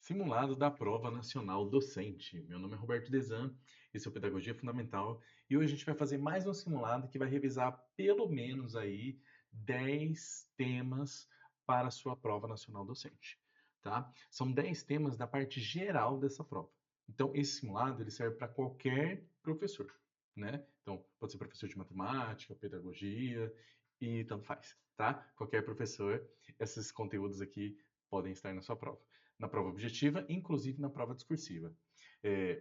Simulado da Prova Nacional Docente. Meu nome é Roberto Desan, esse é o Pedagogia Fundamental e hoje a gente vai fazer mais um simulado que vai revisar pelo menos aí 10 temas para a sua Prova Nacional Docente, tá? São 10 temas da parte geral dessa prova. Então, esse simulado ele serve para qualquer professor, né? Então, pode ser professor de matemática, pedagogia e tanto faz, tá? Qualquer professor, esses conteúdos aqui podem estar na sua prova, na prova objetiva, inclusive na prova discursiva.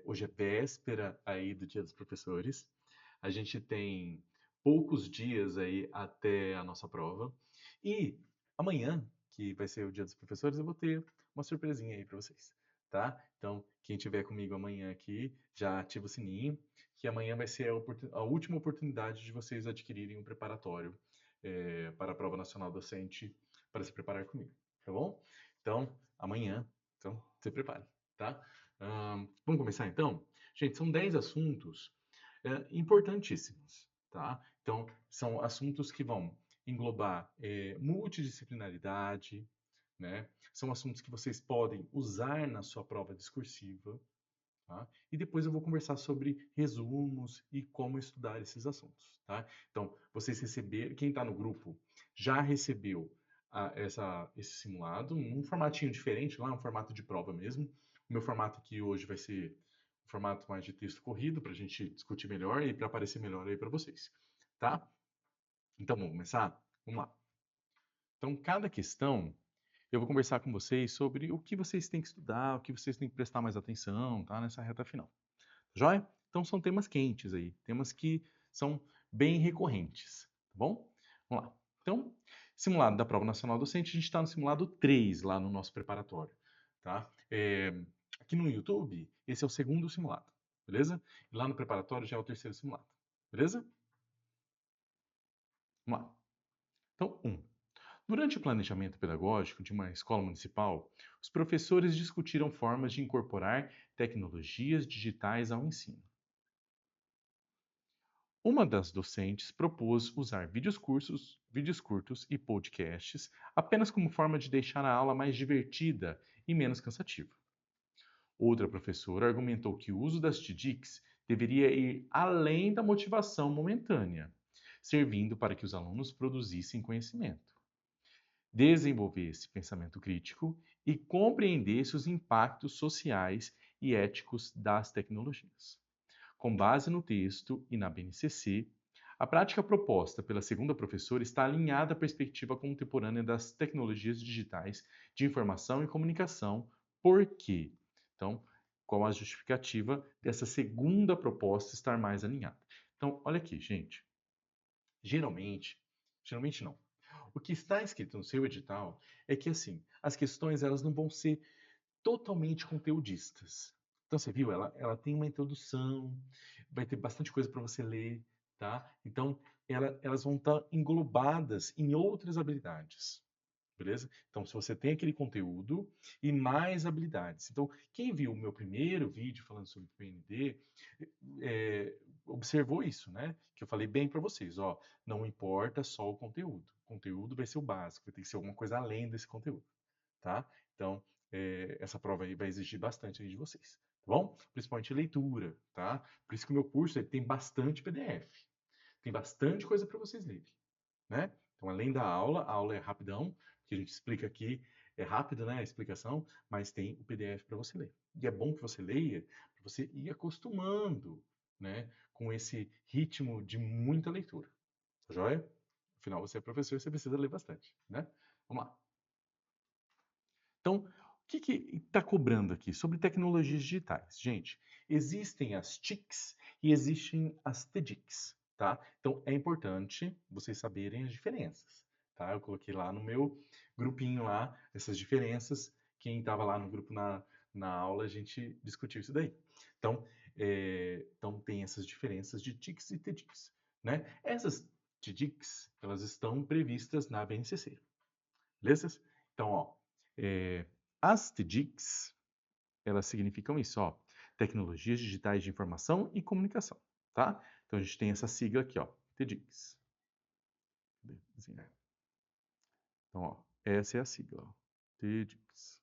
Hoje é véspera aí do Dia dos Professores. A gente tem poucos dias aí até a nossa prova. E amanhã, que vai ser o Dia dos Professores, eu vou ter uma surpresinha aí para vocês, tá? Então, quem tiver comigo amanhã aqui, já ativa o sininho, que amanhã vai ser a última oportunidade de vocês adquirirem um preparatório para a Prova Nacional Docente para se preparar comigo, tá bom? Então, amanhã, então, se prepare, tá? Vamos começar então? Gente, são 10 assuntos importantíssimos, tá? Então, são assuntos que vão englobar multidisciplinaridade, né? São assuntos que vocês podem usar na sua prova discursiva, tá? E depois eu vou conversar sobre resumos e como estudar esses assuntos, tá? Então, vocês receberam, quem está no grupo já recebeu esse simulado, um formatinho diferente lá, um formato de prova mesmo. O meu formato aqui hoje vai ser um formato mais de texto corrido, para a gente discutir melhor e para aparecer melhor aí para vocês, tá? Então, vamos começar? Vamos lá. Então, cada questão eu vou conversar com vocês sobre o que vocês têm que estudar, o que vocês têm que prestar mais atenção, tá? Nessa reta final. Joia? Então são temas quentes aí, temas que são bem recorrentes, tá bom? Vamos lá. Então, simulado da Prova Nacional Docente, a gente está no simulado 3 lá no nosso preparatório, tá? Aqui no YouTube, esse é o segundo simulado, beleza? E lá no preparatório já é o terceiro simulado, beleza? Vamos lá. Então, durante o planejamento pedagógico de uma escola municipal, os professores discutiram formas de incorporar tecnologias digitais ao ensino. Uma das docentes propôs usar vídeos curtos e podcasts apenas como forma de deixar a aula mais divertida e menos cansativa. Outra professora argumentou que o uso das TDICs deveria ir além da motivação momentânea, servindo para que os alunos produzissem conhecimento, desenvolvesse pensamento crítico e compreendesse os impactos sociais e éticos das tecnologias. Com base no texto e na BNCC, a prática proposta pela segunda professora está alinhada à perspectiva contemporânea das tecnologias digitais de informação e comunicação. Por quê? Então, qual a justificativa dessa segunda proposta estar mais alinhada? Então, olha aqui, gente. Geralmente não. O que está escrito no seu edital é que, assim, as questões elas não vão ser totalmente conteudistas. Então você viu, ela tem uma introdução, vai ter bastante coisa para você ler, tá? Então elas vão estar englobadas em outras habilidades, beleza? Então se você tem aquele conteúdo e mais habilidades. Então quem viu o meu primeiro vídeo falando sobre PND, é, observou isso, né? Que eu falei bem para vocês, ó, não importa só o conteúdo. O conteúdo vai ser o básico, vai ter que ser alguma coisa além desse conteúdo, tá? Então, essa prova aí vai exigir bastante aí de vocês, tá bom? Principalmente leitura, tá? Por isso que o meu curso ele tem bastante PDF, tem bastante coisa para vocês lerem, né? Então, além da aula, a aula é rapidão, que a gente explica aqui, é rápido, né, a explicação, mas tem o PDF para você ler. E é bom que você leia, para você ir acostumando, né, com esse ritmo de muita leitura, tá joia? Afinal, você é professor, você precisa ler bastante, né? Vamos lá. Então, o que está cobrando aqui sobre tecnologias digitais? Gente, existem as TICs e existem as TDICs, tá? Então, é importante vocês saberem as diferenças, tá? Eu coloquei lá no meu grupinho lá essas diferenças. Quem estava lá no grupo na aula, a gente discutiu isso daí. Então, então tem essas diferenças de TICs e TDICs, né? Essas TDICs, elas estão previstas na BNCC, beleza? Então, ó, é, as TDICs, elas significam isso, ó, Tecnologias Digitais de Informação e Comunicação, tá? Então, a gente tem essa sigla aqui, ó, TDICs. Então, ó, essa é a sigla, ó, TDICs.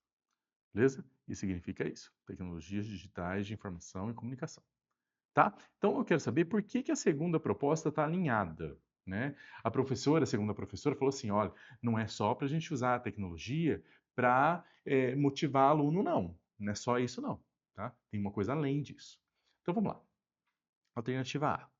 Beleza? Isso significa isso. Tecnologias digitais de informação e comunicação. Tá? Então, eu quero saber por que a segunda proposta está alinhada, né? A segunda professora, falou assim, olha, não é só para a gente usar a tecnologia para motivar aluno, não. Não é só isso, não. Tá? Tem uma coisa além disso. Então, vamos lá. Alternativa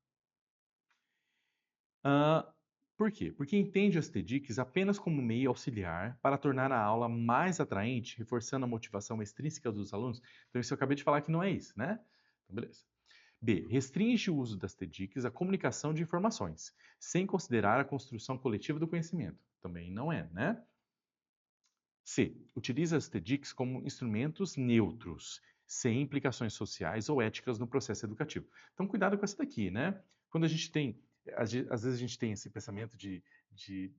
A. Por quê? Porque entende as TEDx apenas como meio auxiliar para tornar a aula mais atraente, reforçando a motivação extrínseca dos alunos. Então, isso eu acabei de falar que não é isso, né? Então, beleza. B. Restringe o uso das TEDx à comunicação de informações, sem considerar a construção coletiva do conhecimento. Também não é, né? C. Utiliza as TEDx como instrumentos neutros, sem implicações sociais ou éticas no processo educativo. Então, cuidado com essa daqui, né? Quando a gente tem, às vezes a gente tem esse pensamento de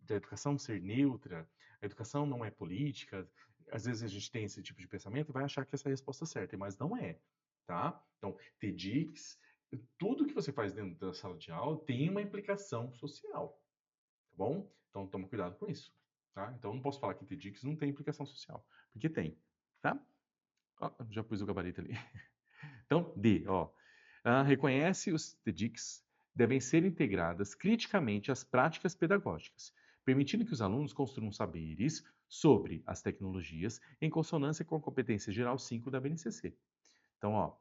educação ser neutra, a educação não é política, às vezes a gente tem esse tipo de pensamento e vai achar que essa é a resposta certa, mas não é, tá? Então, TEDx, tudo que você faz dentro da sala de aula tem uma implicação social, tá bom? Então, toma cuidado com isso. Tá? Então, eu não posso falar que TEDx não tem implicação social, porque tem, tá? Ó, já pus o gabarito ali. Então, D, ó. Reconhece os TEDx devem ser integradas criticamente às práticas pedagógicas, permitindo que os alunos construam saberes sobre as tecnologias em consonância com a competência geral 5 da BNCC. Então, ó,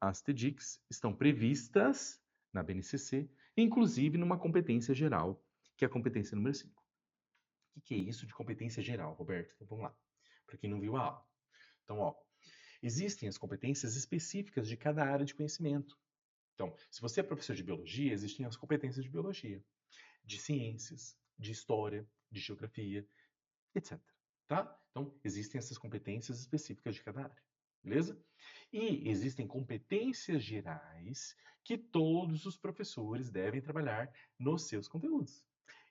as TEDx estão previstas na BNCC, inclusive numa competência geral, que é a competência número 5. O que é isso de competência geral, Roberto? Então vamos lá, para quem não viu a aula. Então, ó, existem as competências específicas de cada área de conhecimento. Então, se você é professor de biologia, existem as competências de biologia, de ciências, de história, de geografia, etc. Tá? Então, existem essas competências específicas de cada área. Beleza? E existem competências gerais que todos os professores devem trabalhar nos seus conteúdos.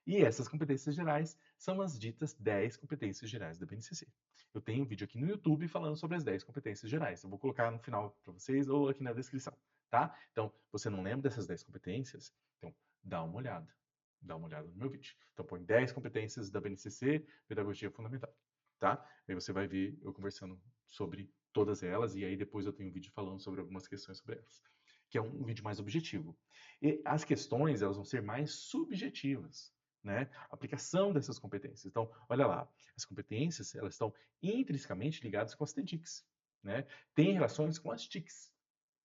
E essas competências gerais são as ditas 10 competências gerais da BNCC. Eu tenho um vídeo aqui no YouTube falando sobre as 10 competências gerais. Eu vou colocar no final para vocês ou aqui na descrição, tá? Então, você não lembra dessas 10 competências? Então, dá uma olhada. Dá uma olhada no meu vídeo. Então, põe 10 competências da BNCC, Pedagogia Fundamental, tá? Aí você vai ver eu conversando sobre todas elas e aí depois eu tenho um vídeo falando sobre algumas questões sobre elas, que é um vídeo mais objetivo. E as questões, elas vão ser mais subjetivas, né? A aplicação dessas competências. Então, olha lá, as competências, elas estão intrinsecamente ligadas com as TEDx, né? Tem relações com as TICs,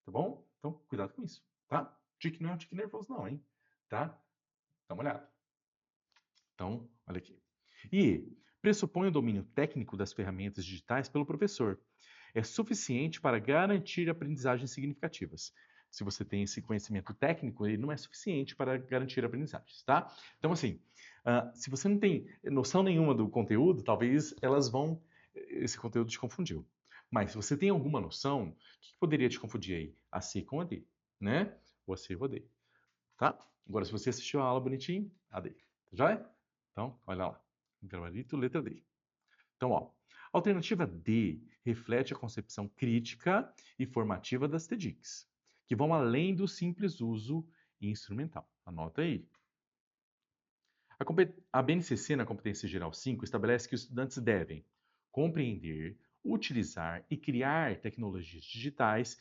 tá bom? Então, cuidado com isso, tá? TIC não é um tique nervoso não, hein? Tá? Dá uma olhada. Então, olha aqui. E pressupõe o domínio técnico das ferramentas digitais pelo professor. É suficiente para garantir aprendizagens significativas. Se você tem esse conhecimento técnico, ele não é suficiente para garantir aprendizagens, tá? Então, assim, se você não tem noção nenhuma do conteúdo, talvez esse conteúdo te confundiu. Mas se você tem alguma noção, o que poderia te confundir aí? A C com a D, né? Ou a C com a D, tá? Agora, se você assistiu a aula bonitinho, a D. Tá joia? Então, olha lá. Gabarito, letra D. Então, ó, a alternativa D reflete a concepção crítica e formativa das TEDx, que vão além do simples uso instrumental. Anota aí. A BNCC, na Competência Geral 5, estabelece que os estudantes devem compreender, utilizar e criar tecnologias digitais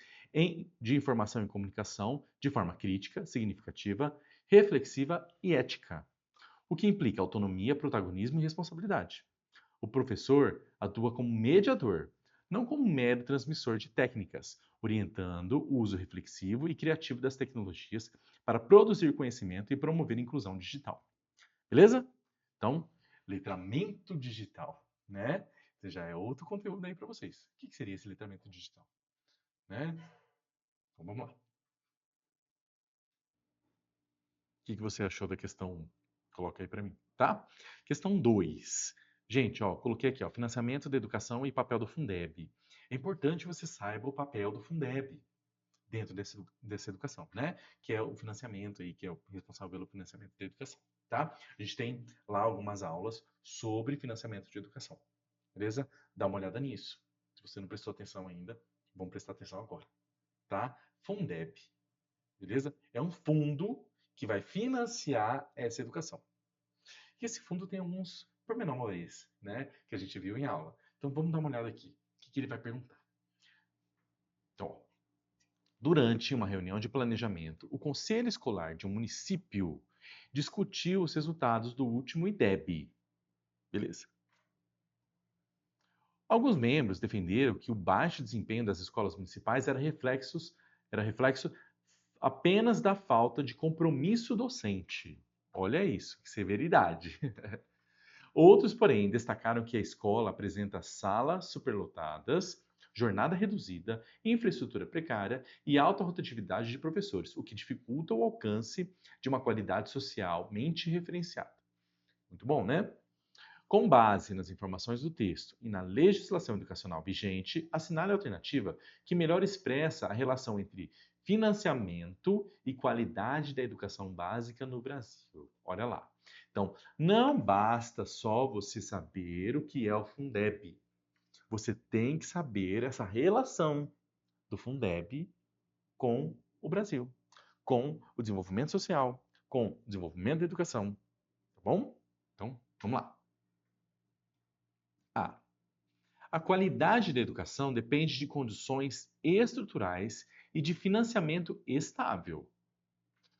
de informação e comunicação de forma crítica, significativa, reflexiva e ética, o que implica autonomia, protagonismo e responsabilidade. O professor atua como mediador, não como mero transmissor de técnicas, orientando o uso reflexivo e criativo das tecnologias para produzir conhecimento e promover a inclusão digital. Beleza? Então, letramento digital, né? Esse já é outro conteúdo aí para vocês. O que seria esse letramento digital? Né? Então, vamos lá. O que você achou da questão 1? Coloca aí para mim, tá? Questão 2. Gente, ó, coloquei aqui, ó, financiamento da educação e papel do Fundeb. É importante você saiba o papel do Fundeb dentro dessa educação, né? Que é o financiamento aí, que é o responsável pelo financiamento da educação, tá? A gente tem lá algumas aulas sobre financiamento de educação, beleza? Dá uma olhada nisso. Se você não prestou atenção ainda, vamos prestar atenção agora, tá? Fundeb, beleza? É um fundo que vai financiar essa educação. E esse fundo tem alguns pormenores, né? Que a gente viu em aula. Então vamos dar uma olhada aqui. O que ele vai perguntar? Então, ó, durante uma reunião de planejamento, o conselho escolar de um município discutiu os resultados do último IDEB. Beleza. Alguns membros defenderam que o baixo desempenho das escolas municipais era reflexo apenas da falta de compromisso docente. Olha isso, que severidade. Outros, porém, destacaram que a escola apresenta salas superlotadas, jornada reduzida, infraestrutura precária e alta rotatividade de professores, o que dificulta o alcance de uma qualidade socialmente referenciada. Muito bom, né? Com base nas informações do texto e na legislação educacional vigente, assinale a alternativa que melhor expressa a relação entre financiamento e qualidade da educação básica no Brasil. Olha lá. Então, não basta só você saber o que é o Fundeb. Você tem que saber essa relação do Fundeb com o Brasil, com o desenvolvimento social, com o desenvolvimento da educação. Tá bom? Então, vamos lá. A. A qualidade da educação depende de condições estruturais e de financiamento estável,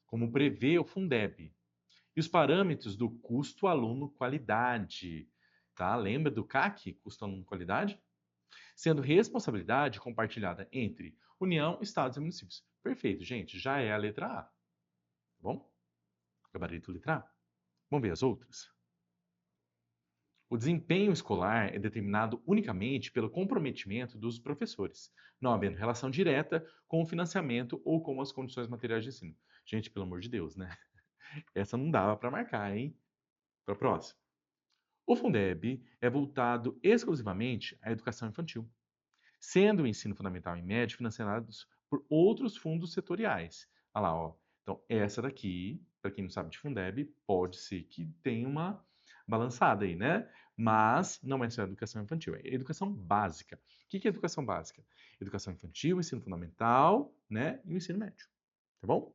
como prevê o Fundeb, e os parâmetros do custo aluno-qualidade. Tá? Lembra do CAC, custo aluno-qualidade? Sendo responsabilidade compartilhada entre União, Estados e municípios. Perfeito, gente, já é a letra A. Tá bom? Gabarito letra A. Vamos ver as outras? O desempenho escolar é determinado unicamente pelo comprometimento dos professores, não havendo relação direta com o financiamento ou com as condições materiais de ensino. Gente, pelo amor de Deus, né? Essa não dava para marcar, hein? Para a próxima. O Fundeb é voltado exclusivamente à educação infantil, sendo o ensino fundamental e médio financiados por outros fundos setoriais. Olha lá, ó. Então, essa daqui, para quem não sabe de Fundeb, pode ser que tenha uma balançada aí, né? Mas não é só educação infantil, é educação básica. O que é educação básica? Educação infantil, ensino fundamental, né? E o ensino médio. Tá bom?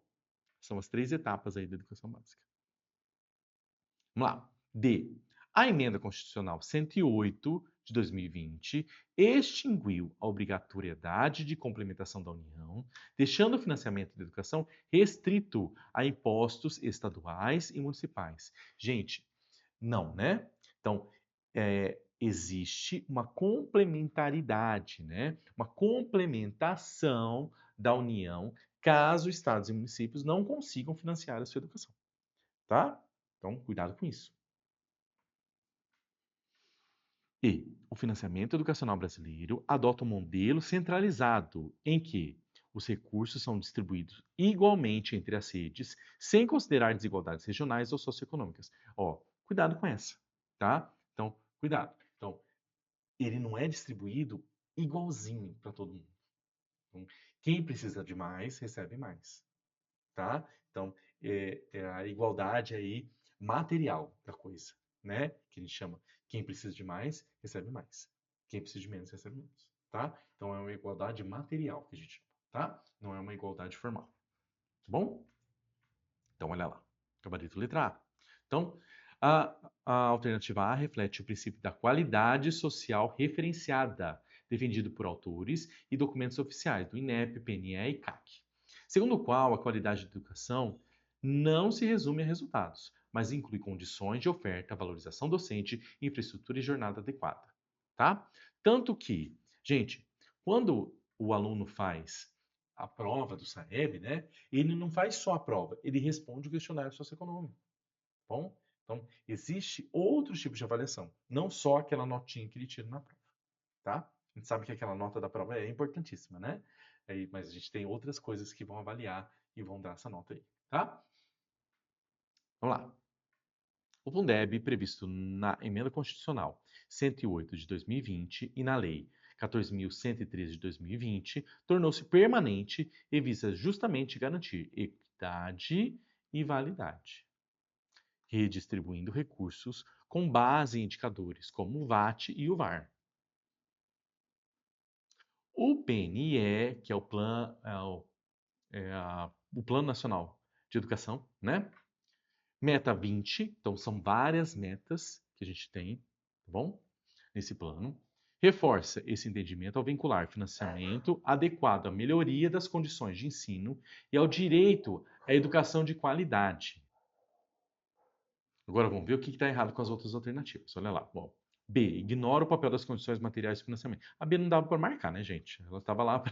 São as 3 etapas aí da educação básica. Vamos lá. D. A emenda constitucional 108 de 2020 extinguiu a obrigatoriedade de complementação da União, deixando o financiamento da educação restrito a impostos estaduais e municipais. Gente, não, né? Então, existe uma complementaridade, né? Uma complementação da União caso estados e municípios não consigam financiar a sua educação, tá? Então, cuidado com isso. E o financiamento educacional brasileiro adota um modelo centralizado, em que os recursos são distribuídos igualmente entre as redes, sem considerar desigualdades regionais ou socioeconômicas. Ó, cuidado com essa, tá? Então, cuidado. Então, ele não é distribuído igualzinho para todo mundo. Então, quem precisa de mais, recebe mais, tá? Então, é a igualdade aí material da coisa, né? Que a gente chama. Quem precisa de mais, recebe mais. Quem precisa de menos, recebe menos, tá? Então, é uma igualdade material que a gente chama, tá? Não é uma igualdade formal, tá bom? Então, olha lá. Gabarito letra A. Então, a alternativa A reflete o princípio da qualidade social referenciada, defendido por autores e documentos oficiais do INEP, PNE e CAC, segundo o qual a qualidade da educação não se resume a resultados, mas inclui condições de oferta, valorização docente, infraestrutura e jornada adequada, tá? Tanto que, gente, quando o aluno faz a prova do SAEB, né, ele não faz só a prova, ele responde o questionário socioeconômico, tá bom? Então, existe outros tipos de avaliação, não só aquela notinha que ele tira na prova, tá? A gente sabe que aquela nota da prova é importantíssima, né? Mas a gente tem outras coisas que vão avaliar e vão dar essa nota aí, tá? Vamos lá. O Fundeb, previsto na Emenda Constitucional 108 de 2020 e na Lei 14.113 de 2020, tornou-se permanente e visa justamente garantir equidade e validade, redistribuindo recursos com base em indicadores como o VAT e o VAR. O PNE, que é o Plano Nacional de Educação, né? Meta 20, então são várias metas que a gente tem, tá bom? Nesse plano. Reforça esse entendimento ao vincular financiamento adequado à melhoria das condições de ensino e ao direito à educação de qualidade. Agora vamos ver o que está errado com as outras alternativas. Olha lá. Bom, B. Ignora o papel das condições materiais de financiamento. A B não dava para marcar, né, gente? Ela estava lá,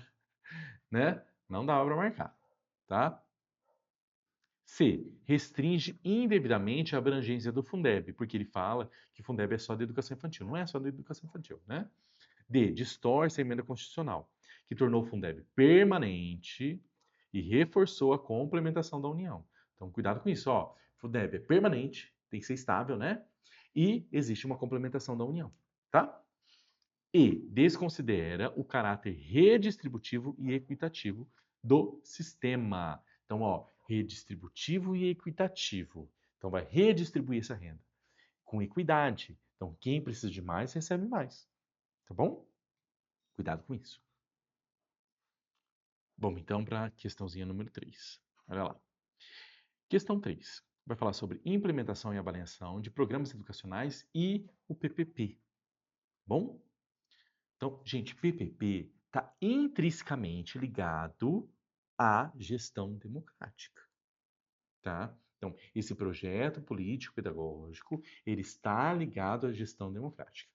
né? Não dava para marcar, tá? C. Restringe indevidamente a abrangência do Fundeb, porque ele fala que o Fundeb é só da educação infantil. Não é só da educação infantil, né? D. Distorce a emenda constitucional, que tornou o Fundeb permanente e reforçou a complementação da União. Então, cuidado com isso, ó. Fundeb é permanente, tem que ser estável, né? E existe uma complementação da União, tá? E desconsidera o caráter redistributivo e equitativo do sistema. Então, ó, redistributivo e equitativo. Então, vai redistribuir essa renda com equidade. Então, quem precisa de mais, recebe mais. Tá bom? Cuidado com isso. Vamos então para a questãozinha número 3. Olha lá. Questão 3. Vai falar sobre implementação e avaliação de programas educacionais e o PPP. Bom? Então, gente, PPP está intrinsecamente ligado à gestão democrática, tá? Então, esse projeto político-pedagógico, ele está ligado à gestão democrática.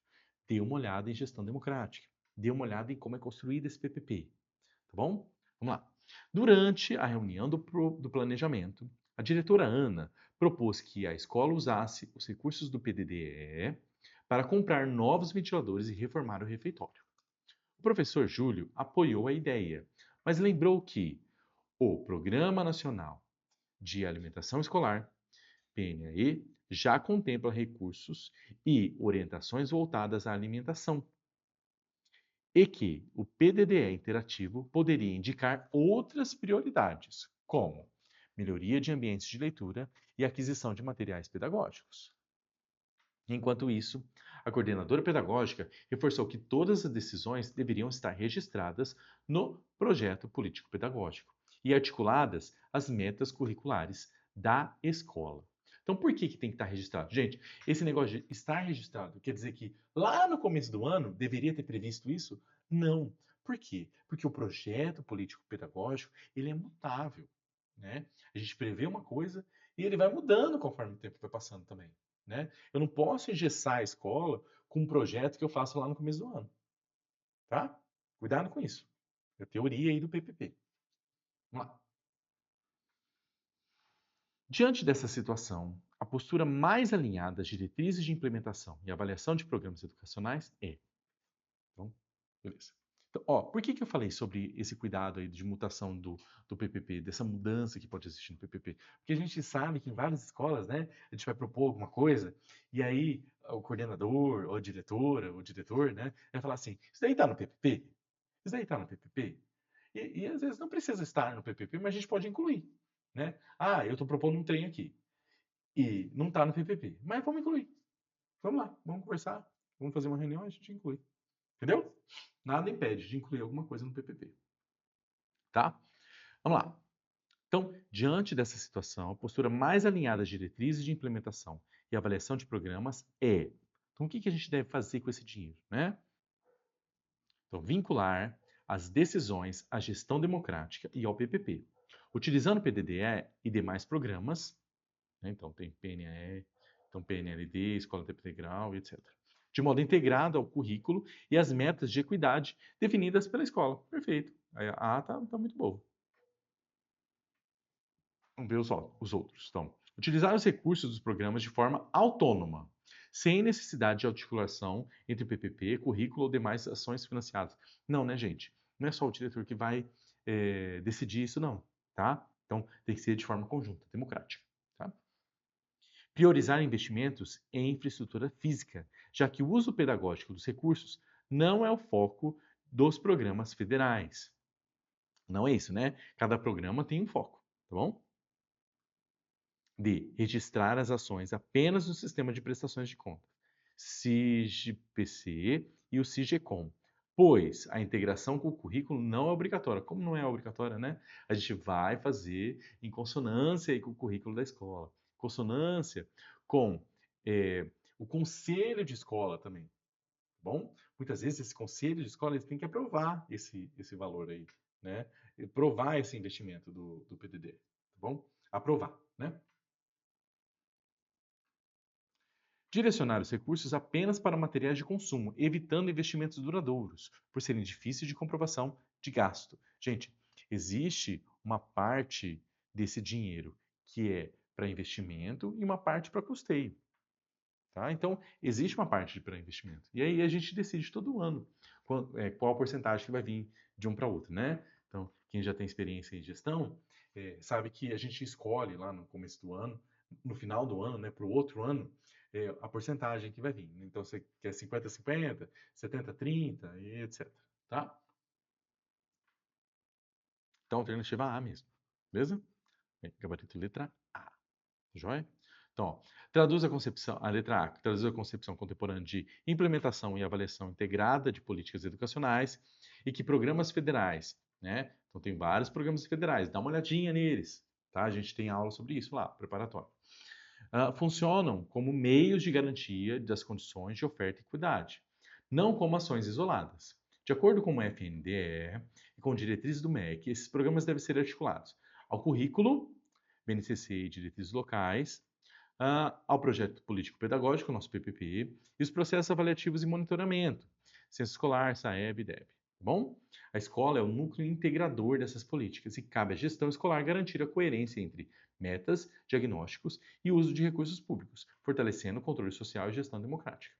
Dê uma olhada em gestão democrática. Dê uma olhada em como é construído esse PPP, tá bom? Vamos lá. Durante a reunião do planejamento, a diretora Ana propôs que a escola usasse os recursos do PDDE para comprar novos ventiladores e reformar o refeitório. O professor Júlio apoiou a ideia, mas lembrou que o Programa Nacional de Alimentação Escolar, PNAE, já contempla recursos e orientações voltadas à alimentação, e que o PDDE interativo poderia indicar outras prioridades, como melhoria de ambientes de leitura e aquisição de materiais pedagógicos. Enquanto isso, a coordenadora pedagógica reforçou que todas as decisões deveriam estar registradas no projeto político-pedagógico e articuladas às metas curriculares da escola. Então, por que tem que estar registrado? Gente, esse negócio de estar registrado quer dizer que lá no começo do ano deveria ter previsto isso? Não. Por quê? Porque o projeto político-pedagógico ele é mutável, né? A gente prevê uma coisa e ele vai mudando conforme o tempo vai passando também, né? Eu não posso engessar a escola com um projeto que eu faço lá no começo do ano, tá? Cuidado com isso. É a teoria aí do PPP. Vamos lá. Diante dessa situação, a postura mais alinhada às diretrizes de implementação e avaliação de programas educacionais é. Então, beleza. Então, ó, por que eu falei sobre esse cuidado aí de mutação do PPP, dessa mudança que pode existir no PPP? Porque a gente sabe que em várias escolas, né, a gente vai propor alguma coisa e aí o coordenador, ou a diretora, ou o diretor, né, vai falar assim: isso daí tá no PPP? Isso daí tá no PPP? E às vezes não precisa estar no PPP, mas a gente pode incluir, né? Ah, eu estou propondo um trem aqui e não está no PPP, mas vamos incluir. Vamos lá, vamos conversar, vamos fazer uma reunião e a gente inclui. Entendeu? Nada impede de incluir alguma coisa no PPP. Tá? Vamos lá. Então, diante dessa situação, a postura mais alinhada às diretrizes de implementação e avaliação de programas é: então, o que a gente deve fazer com esse dinheiro? Né? Então, vincular as decisões à gestão democrática e ao PPP, utilizando o PDDE e demais programas, né? Então tem PNE, então PNLD, Escola de Tempo Integral, etc. De modo integrado ao currículo e às metas de equidade definidas pela escola. Perfeito. A A tá muito boa. Vamos ver os outros. Então, utilizar os recursos dos programas de forma autônoma, sem necessidade de articulação entre PPP, currículo ou demais ações financiadas. Não, né, gente? Não é só o diretor que vai decidir isso, não. Tá? Então, tem que ser de forma conjunta, democrática. Tá? Priorizar investimentos em infraestrutura física, já que o uso pedagógico dos recursos não é o foco dos programas federais. Não é isso, né? Cada programa tem um foco, tá bom? D. Registrar as ações apenas no sistema de prestações de contas, SIGPC e o SIGECOM, pois a integração com o currículo não é obrigatória. Como não é obrigatória, né? A gente vai fazer em consonância aí com o currículo da escola, consonância com o conselho de escola também, tá bom? muitas vezes esse conselho de escola eles têm que aprovar esse valor aí, né? Provar esse investimento do PDD, tá bom? Aprovar, né? Direcionar os recursos apenas para materiais de consumo, evitando investimentos duradouros, por serem difíceis de comprovação de gasto. Gente, existe uma parte desse dinheiro que é para investimento e uma parte para custeio. Tá? Então, existe uma parte para investimento. E aí a gente decide todo ano qual a porcentagem que vai vir de um para outro, né? Então, quem já tem experiência em gestão, sabe que a gente escolhe lá no começo do ano, no final do ano, né, para o outro ano, a porcentagem que vai vir. Então, você quer 50-50, 70-30 e etc. Tá? Então, alternativa A mesmo. Beleza? Gabarito letra A. Joia? Então, ó, traduz a concepção, a letra A, traduz a concepção contemporânea de implementação e avaliação integrada de políticas educacionais e que programas federais, né? Então, tem vários programas federais, dá uma olhadinha neles, tá? A gente tem aula sobre isso lá, preparatório. Funcionam como meios de garantia das condições de oferta e equidade, não como ações isoladas. De acordo com o FNDE e com diretrizes do MEC, esses programas devem ser articulados ao currículo, BNCC e diretrizes locais, ao projeto político-pedagógico, nosso PPP, e os processos avaliativos e monitoramento, Censo Escolar, SAEB e DEB. Tá bom? A escola é o núcleo integrador dessas políticas e cabe à gestão escolar garantir a coerência entre metas, diagnósticos e uso de recursos públicos, fortalecendo o controle social e gestão democrática.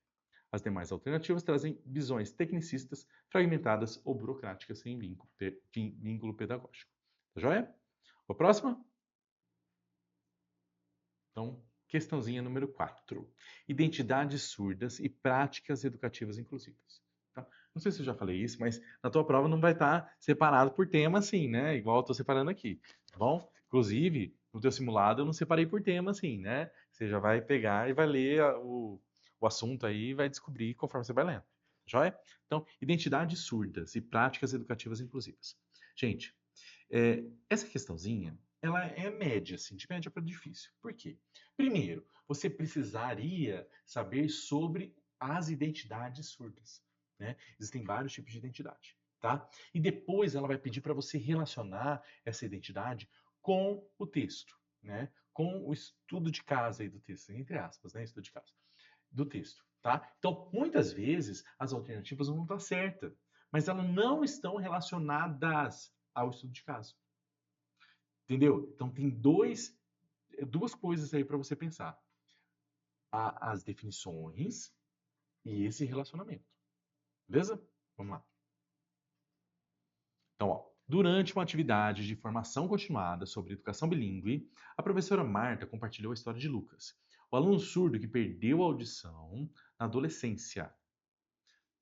As demais alternativas trazem visões tecnicistas, fragmentadas ou burocráticas sem vínculo pedagógico. Tá joia? A próxima? Então, questãozinha número 4. Identidades surdas e práticas educativas inclusivas. Tá? Não sei se eu já falei isso, mas na tua prova não vai estar separado por tema assim, né? Igual eu estou separando aqui, tá bom? Inclusive, no teu simulado eu não separei por tema assim, né? Você já vai pegar e vai ler o assunto aí e vai descobrir conforme você vai lendo. Joia? Então, identidades surdas e práticas educativas inclusivas. Gente, essa questãozinha, ela é média, assim, de média para difícil. Por quê? Primeiro, você precisaria saber sobre as identidades surdas, né? Existem vários tipos de identidade, tá? E depois ela vai pedir para você relacionar essa identidade com o texto, né? Com o estudo de casa aí do texto, entre aspas, né? Estudo de casa do texto, tá? Então, muitas vezes as alternativas vão estar certas, mas elas não estão relacionadas ao estudo de caso. Entendeu? Então tem duas coisas aí para você pensar: as definições e esse relacionamento. Beleza? Vamos lá. Então, ó, durante uma atividade de formação continuada sobre educação bilíngue, a professora Marta compartilhou a história de Lucas, o aluno surdo que perdeu a audição na adolescência.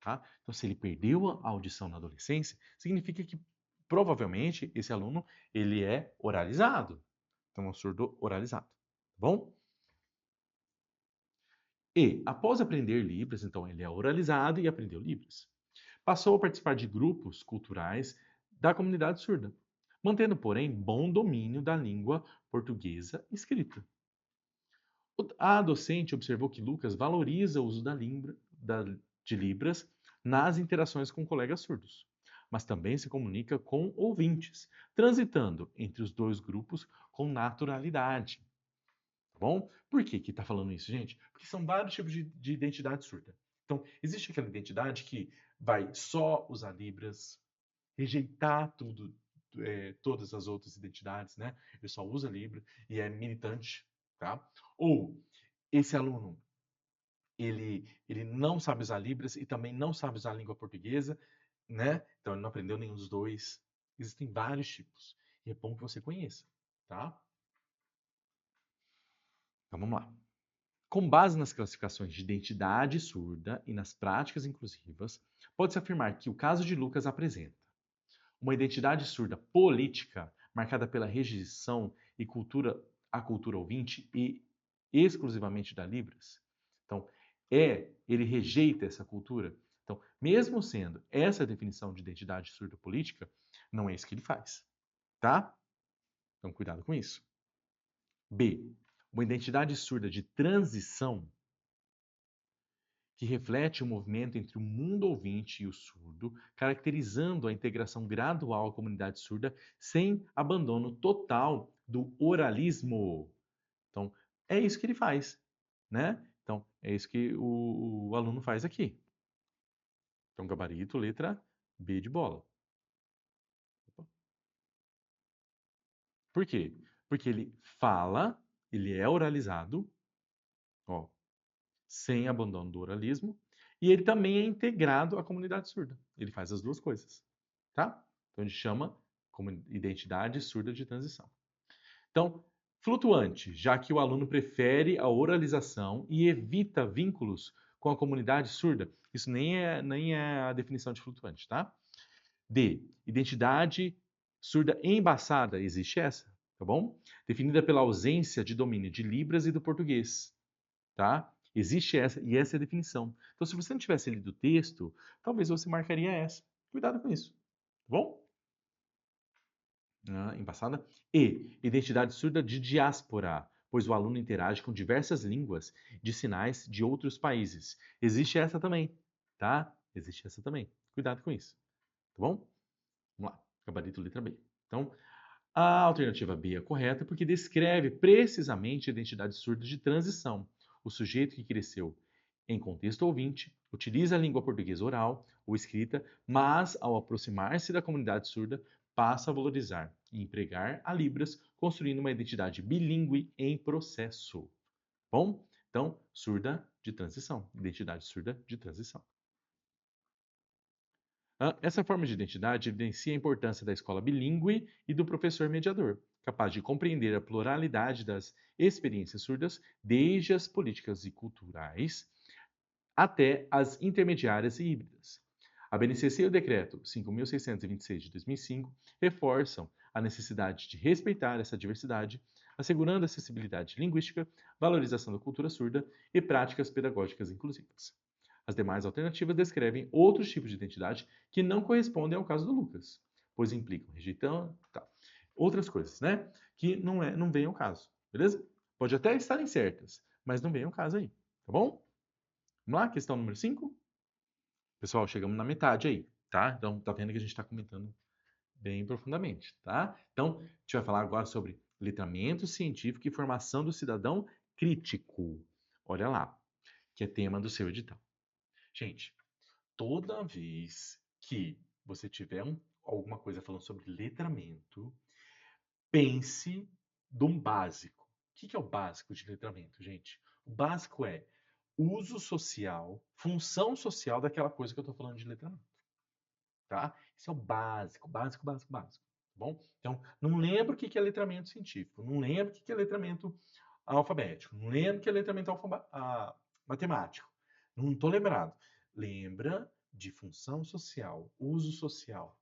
Tá? Então, se ele perdeu a audição na adolescência, significa que provavelmente esse aluno ele é oralizado. Então, é um surdo oralizado. Tá bom? E, após aprender Libras, então ele é oralizado e aprendeu Libras. Passou a participar de grupos culturais da comunidade surda, mantendo, porém, bom domínio da língua portuguesa escrita. A docente observou que Lucas valoriza o uso de Libras nas interações com colegas surdos, mas também se comunica com ouvintes, transitando entre os dois grupos com naturalidade. Tá bom? Por que que está falando isso, gente? Porque são vários tipos de identidade surda. Então, existe aquela identidade que vai só usar Libras, rejeitar tudo, todas as outras identidades, né? Ele só usa Libra e é militante, tá? Ou esse aluno, ele não sabe usar Libras e também não sabe usar a língua portuguesa, né? Então, ele não aprendeu nenhum dos dois. Existem vários tipos. E é bom que você conheça, tá? Então, vamos lá. Com base nas classificações de identidade surda e nas práticas inclusivas, pode-se afirmar que o caso de Lucas apresenta uma identidade surda política marcada pela rejeição e a cultura ouvinte e exclusivamente da Libras. Então, ele rejeita essa cultura. Então, mesmo sendo essa a definição de identidade surda política, não é isso que ele faz, tá? Então, cuidado com isso. B. Uma identidade surda de transição que reflete o movimento entre o mundo ouvinte e o surdo, caracterizando a integração gradual à comunidade surda sem abandono total do oralismo. Então, é isso que ele faz, né? Então, é isso que o aluno faz aqui. Então, gabarito, letra B de bola. Por quê? Porque ele fala, ele é oralizado, ó, sem abandono do oralismo, e ele também é integrado à comunidade surda. Ele faz as duas coisas, tá? Então, a gente chama como identidade surda de transição. Então, flutuante, já que o aluno prefere a oralização e evita vínculos com a comunidade surda. Isso nem é a definição de flutuante, tá? D. Identidade surda embaçada. Existe essa, tá bom? Definida pela ausência de domínio de Libras e do português, tá? Existe essa, e essa é a definição. Então, se você não tivesse lido o texto, talvez você marcaria essa. Cuidado com isso, tá bom? Embaçada. E identidade surda de diáspora, pois o aluno interage com diversas línguas de sinais de outros países. Existe essa também, tá? Existe essa também. Cuidado com isso, tá bom? Vamos lá. Gabarito letra B. Então, a alternativa B é correta porque descreve precisamente a identidade surda de transição. O sujeito que cresceu em contexto ouvinte utiliza a língua portuguesa oral ou escrita, mas ao aproximar-se da comunidade surda, passa a valorizar e empregar a Libras, construindo uma identidade bilíngue em processo. Bom, então, surda de transição, identidade surda de transição. Essa forma de identidade evidencia a importância da escola bilíngue e do professor mediador, capaz de compreender a pluralidade das experiências surdas, desde as políticas e culturais até as intermediárias e híbridas. A BNCC e o Decreto 5.626 de 2005 reforçam a necessidade de respeitar essa diversidade, assegurando acessibilidade linguística, valorização da cultura surda e práticas pedagógicas inclusivas. As demais alternativas descrevem outros tipos de identidade que não correspondem ao caso do Lucas, pois implicam rejeitão, tá. Outras coisas, né? Que não vem ao caso, beleza? Pode até estarem certas, mas não vem ao caso aí, tá bom? Vamos lá, questão número 5. Pessoal, chegamos na metade aí, tá? Então, tá vendo que a gente está comentando bem profundamente, tá? Então, a gente vai falar agora sobre letramento científico e formação do cidadão crítico. Olha lá, que é tema do seu edital. Gente, toda vez que você tiver alguma coisa falando sobre letramento, pense de um básico. O que é o básico de letramento, gente? O básico é uso social, função social daquela coisa que eu estou falando de letramento. Tá? Isso é o básico, básico, básico, básico. Tá bom? Então, não lembro o que é letramento científico, não lembro o que é letramento alfabético, não lembro o que é letramento matemático. Não estou lembrado. Lembra de função social, uso social,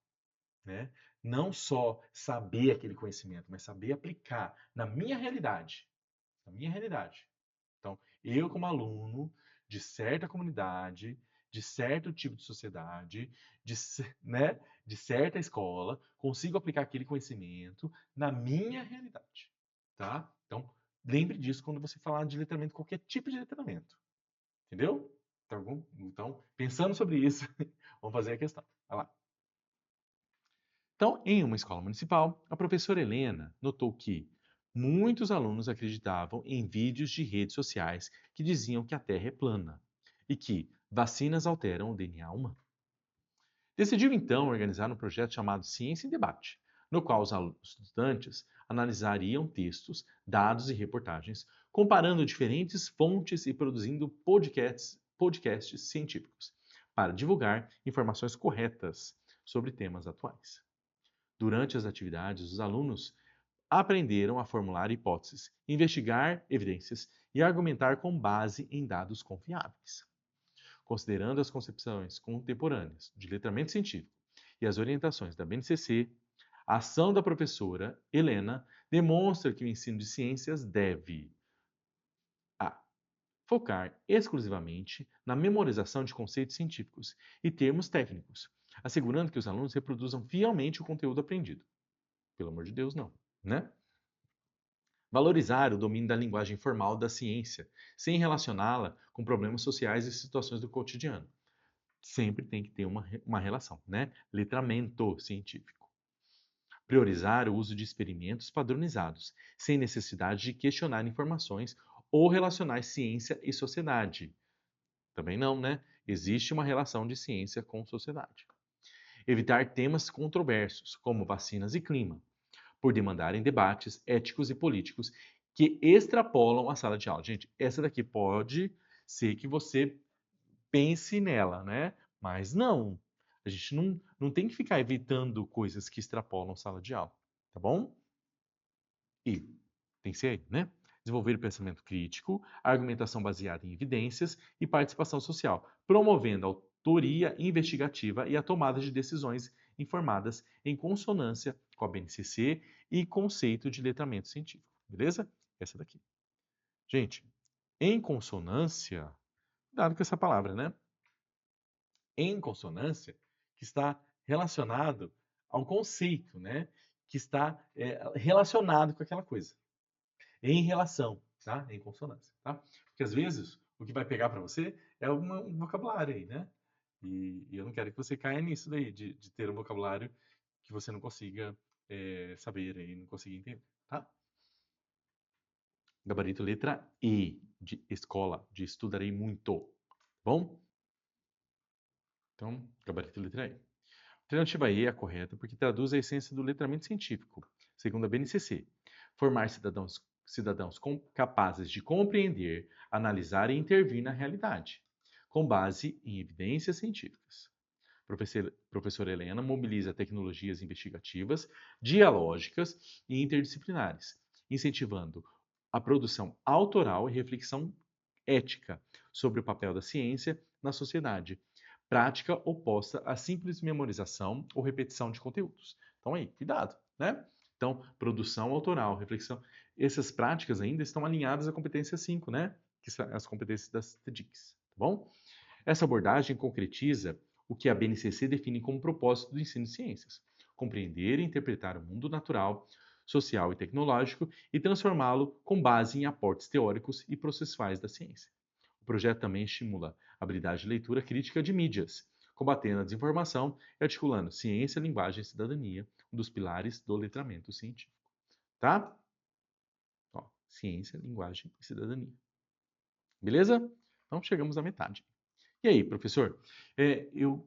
né? Não só saber aquele conhecimento, mas saber aplicar na minha realidade. Na minha realidade. Então, eu como aluno de certa comunidade, de certo tipo de sociedade, né, de certa escola, consigo aplicar aquele conhecimento na minha realidade, tá? Então, lembre disso quando você falar de letramento, qualquer tipo de letramento, entendeu? Então, pensando sobre isso, vamos fazer a questão. Vai lá. Então, em uma escola municipal, a professora Helena notou que muitos alunos acreditavam em vídeos de redes sociais que diziam que a Terra é plana e que vacinas alteram o DNA humano. Decidiu então organizar um projeto chamado Ciência em Debate, no qual os estudantes analisariam textos, dados e reportagens, comparando diferentes fontes e produzindo podcasts científicos, para divulgar informações corretas sobre temas atuais. Durante as atividades, os alunos aprenderam a formular hipóteses, investigar evidências e argumentar com base em dados confiáveis. Considerando as concepções contemporâneas de letramento científico e as orientações da BNCC, a ação da professora Helena demonstra que o ensino de ciências deve a. Focar exclusivamente na memorização de conceitos científicos e termos técnicos, assegurando que os alunos reproduzam fielmente o conteúdo aprendido. Pelo amor de Deus, não, né? Valorizar o domínio da linguagem formal da ciência, sem relacioná-la com problemas sociais e situações do cotidiano. Sempre tem que ter uma relação, né? Letramento científico. Priorizar o uso de experimentos padronizados, sem necessidade de questionar informações ou relacionar ciência e sociedade. Também não, né? Existe uma relação de ciência com sociedade. Evitar temas controversos, como vacinas e clima, por demandarem debates éticos e políticos que extrapolam a sala de aula. Gente, essa daqui pode ser que você pense nela, né? Mas não. A gente não tem que ficar evitando coisas que extrapolam a sala de aula, tá bom? E tem que ser aí, né? Desenvolver o pensamento crítico, argumentação baseada em evidências e participação social, promovendo a autoria investigativa e a tomada de decisões informadas em consonância com a BNCC e conceito de letramento científico. Beleza? Essa daqui. Gente, em consonância, cuidado com essa palavra, né? Em consonância, que está relacionado ao conceito, né? Que está relacionado com aquela coisa. Em relação, tá? Em consonância, tá? Porque às vezes o que vai pegar para você é um vocabulário aí, né? E eu não quero que você caia nisso daí, de ter um vocabulário que você não consiga saber e não consiga entender, tá? Gabarito letra E, de escola, de estudarei muito. Bom? Então, gabarito letra E. Alternativa E é a correta porque traduz a essência do letramento científico, segundo a BNCC. Formar cidadãos capazes de compreender, analisar e intervir na realidade, com base em evidências científicas. Professora Helena mobiliza tecnologias investigativas, dialógicas e interdisciplinares, incentivando a produção autoral e reflexão ética sobre o papel da ciência na sociedade, prática oposta à simples memorização ou repetição de conteúdos. Então aí, cuidado, né? Então, produção autoral, reflexão, essas práticas ainda estão alinhadas à competência 5, né? Que são as competências das TEDx, tá bom? Essa abordagem concretiza o que a BNCC define como propósito do ensino de ciências: compreender e interpretar o mundo natural, social e tecnológico e transformá-lo com base em aportes teóricos e processuais da ciência. O projeto também estimula a habilidade de leitura crítica de mídias, combatendo a desinformação e articulando ciência, linguagem e cidadania, um dos pilares do letramento científico. Tá? Ó, ciência, linguagem e cidadania. Beleza? Então chegamos à metade. E aí, professor? Eu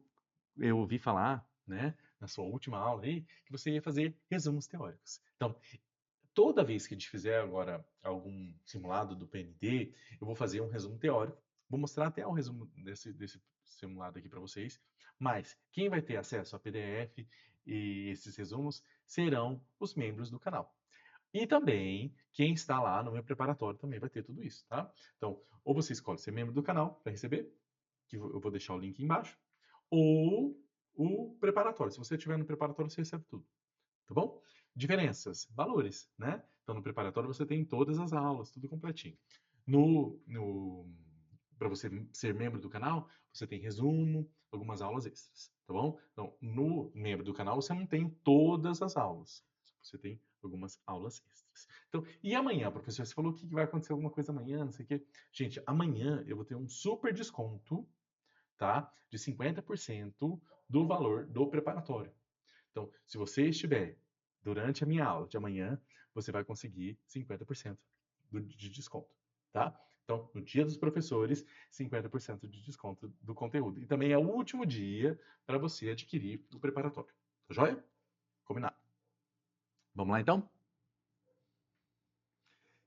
ouvi falar, né, na sua última aula aí, que você ia fazer resumos teóricos. Então, toda vez que a gente fizer agora algum simulado do PND, eu vou fazer um resumo teórico. Vou mostrar até um resumo desse simulado aqui para vocês. Mas quem vai ter acesso a PDF e esses resumos serão os membros do canal. E também quem está lá no meu preparatório também vai ter tudo isso, tá? Então, ou você escolhe ser membro do canal para receber, que eu vou deixar o link embaixo, ou o preparatório. Se você estiver no preparatório, você recebe tudo, tá bom? Diferenças, valores, né? Então, no preparatório você tem todas as aulas, tudo completinho. Para você ser membro do canal, você tem resumo, algumas aulas extras, tá bom? Então, no membro do canal você não tem todas as aulas, você tem algumas aulas extras. Então, e amanhã, professor, você falou que vai acontecer alguma coisa amanhã, não sei o quê. Gente, amanhã eu vou ter um super desconto, tá? De 50% do valor do preparatório. Então, se você estiver durante a minha aula de amanhã, você vai conseguir 50% de desconto, tá? Então, no dia dos professores, 50% de desconto do conteúdo. E também é o último dia para você adquirir o preparatório. Tá joia? Combinado. Vamos lá, então?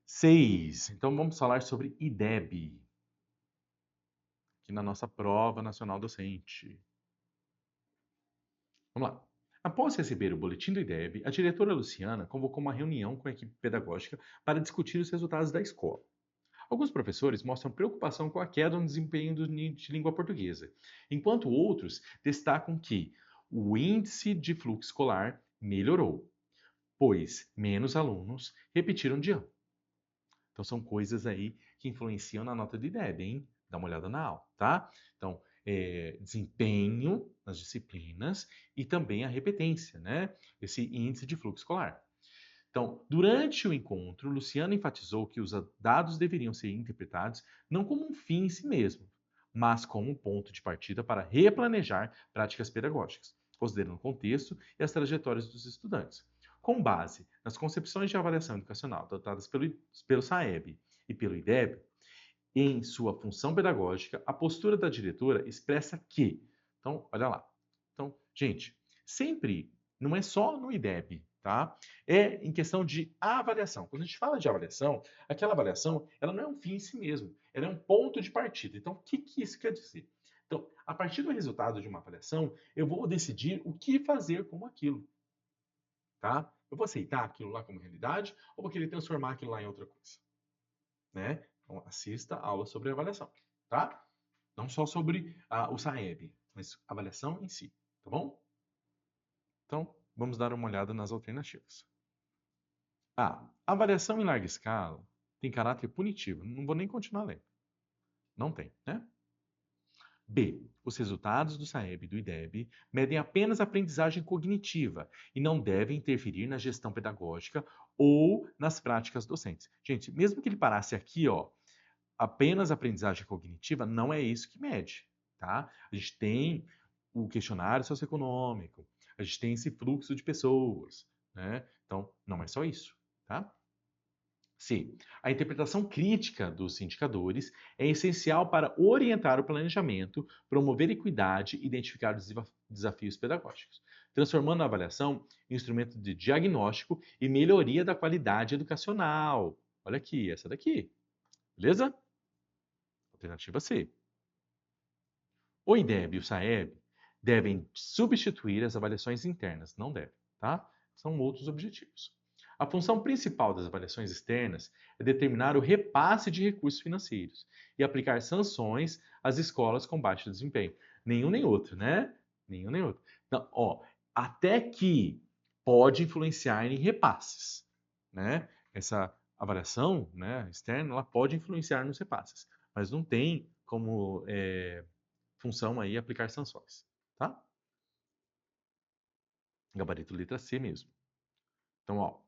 6. Então, vamos falar sobre IDEB, aqui na nossa prova nacional docente. Vamos lá. Após receber o boletim do IDEB, a diretora Luciana convocou uma reunião com a equipe pedagógica para discutir os resultados da escola. Alguns professores mostram preocupação com a queda no desempenho de língua portuguesa, enquanto outros destacam que o índice de fluxo escolar melhorou, pois menos alunos repetiram de ano. Então são coisas aí que influenciam na nota de IDEB, hein? Dá uma olhada na aula, tá? Então, desempenho nas disciplinas e também a repetência, né? Esse índice de fluxo escolar. Então, durante o encontro, Luciano enfatizou que os dados deveriam ser interpretados não como um fim em si mesmo, mas como um ponto de partida para replanejar práticas pedagógicas, considerando o contexto e as trajetórias dos estudantes. Com base nas concepções de avaliação educacional adotadas pelo SAEB e pelo IDEB, em sua função pedagógica, a postura da diretora expressa que. Então, olha lá. Então, gente, sempre não é só no IDEB, tá? É em questão de avaliação. Quando a gente fala de avaliação, aquela avaliação, ela não é um fim em si mesmo, ela é um ponto de partida. Então, o que isso quer dizer? Então, a partir do resultado de uma avaliação, eu vou decidir o que fazer com aquilo, tá? Eu vou aceitar aquilo lá como realidade ou vou querer transformar aquilo lá em outra coisa, né? Então, assista a aula sobre avaliação, tá? Não só sobre o SAEB, mas avaliação em si, tá bom? Então, vamos dar uma olhada nas alternativas. A avaliação em larga escala tem caráter punitivo. Não vou nem continuar lendo. Não tem, né? B. Os resultados do SAEB e do IDEB medem apenas a aprendizagem cognitiva e não devem interferir na gestão pedagógica ou nas práticas docentes. Gente, mesmo que ele parasse aqui, ó, apenas aprendizagem cognitiva, não é isso que mede, tá? A gente tem o questionário socioeconômico, a gente tem esse fluxo de pessoas, né? Então, não é só isso, tá? C. A interpretação crítica dos indicadores é essencial para orientar o planejamento, promover equidade e identificar os desafios pedagógicos, transformando a avaliação em instrumento de diagnóstico e melhoria da qualidade educacional. Olha aqui, essa daqui, beleza? Alternativa C. O IDEB e o SAEB devem substituir as avaliações internas, não devem, tá? São outros objetivos. A função principal das avaliações externas é determinar o repasse de recursos financeiros e aplicar sanções às escolas com baixo desempenho. Nenhum nem outro, né? Nenhum nem outro. Então, ó, até que pode influenciar em repasses, né? Essa avaliação, né, externa, ela pode influenciar nos repasses, mas não tem como função aí aplicar sanções, tá? Gabarito letra C mesmo. Então, ó,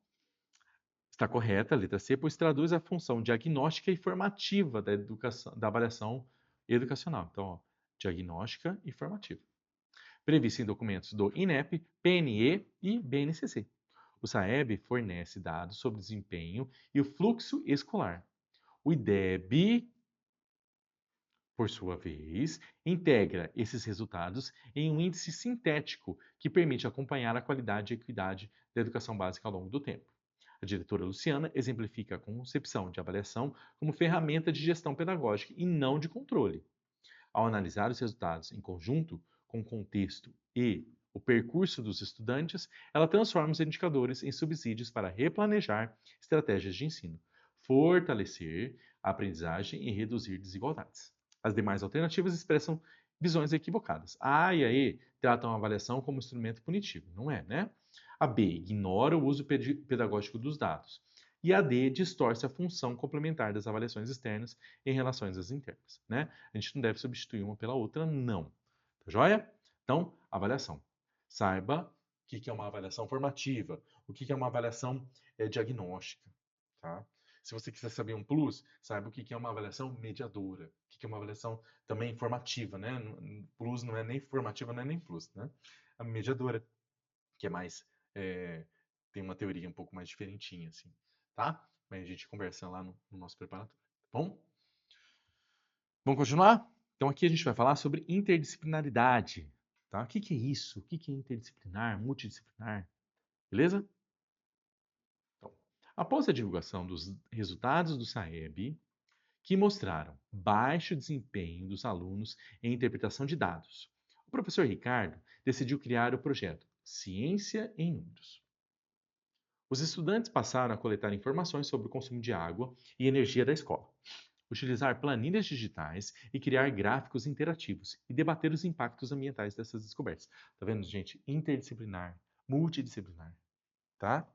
está correta a letra C, pois traduz a função diagnóstica e formativa da educação, da avaliação educacional. Então, ó, diagnóstica e formativa. Prevista em documentos do INEP, PNE e BNCC. O SAEB fornece dados sobre desempenho e o fluxo escolar. O IDEB, por sua vez, integra esses resultados em um índice sintético que permite acompanhar a qualidade e equidade da educação básica ao longo do tempo. A diretora Luciana exemplifica a concepção de avaliação como ferramenta de gestão pedagógica e não de controle. Ao analisar os resultados em conjunto com o contexto e o percurso dos estudantes, ela transforma os indicadores em subsídios para replanejar estratégias de ensino, fortalecer a aprendizagem e reduzir desigualdades. As demais alternativas expressam visões equivocadas. A A e a E tratam a avaliação como instrumento punitivo, não é, né? A B ignora o uso pedagógico dos dados. E a D distorce a função complementar das avaliações externas em relação às internas, né? A gente não deve substituir uma pela outra, não. Tá joia? Então, avaliação. Saiba o que é uma avaliação formativa, o que é uma avaliação diagnóstica, tá? Se você quiser saber um plus, saiba o que é uma avaliação mediadora, o que é uma avaliação também formativa, né? Plus não é nem formativa, não é nem plus, né? A mediadora, que é mais, tem uma teoria um pouco mais diferentinha, assim, tá? Mas a gente conversa lá no nosso preparatório, tá bom? Vamos continuar? Então aqui a gente vai falar sobre interdisciplinaridade, tá? O que é isso? O que é interdisciplinar, multidisciplinar? Beleza? Então, após a divulgação dos resultados do SAEB, que mostraram baixo desempenho dos alunos em interpretação de dados, o professor Ricardo decidiu criar o projeto Ciência em Números. Os estudantes passaram a coletar informações sobre o consumo de água e energia da escola, utilizar planilhas digitais e criar gráficos interativos e debater os impactos ambientais dessas descobertas. Tá vendo, gente? Interdisciplinar, multidisciplinar, tá?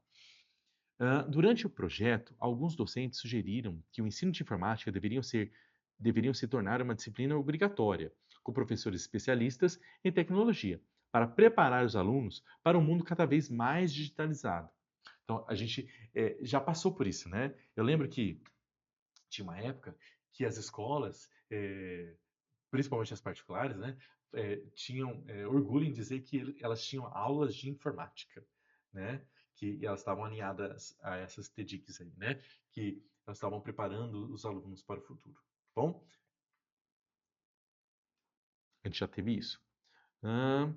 Durante o projeto, alguns docentes sugeriram que o ensino de informática deveriam se tornar uma disciplina obrigatória, com professores especialistas em tecnologia, para preparar os alunos para um mundo cada vez mais digitalizado. Então, a gente já passou por isso, né? Eu lembro que tinha uma época que as escolas, principalmente as particulares, né, tinham orgulho em dizer que elas tinham aulas de informática, né? Que elas estavam alinhadas a essas TDICs aí, né? Que elas estavam preparando os alunos para o futuro. Bom, a gente já teve isso. Ahn,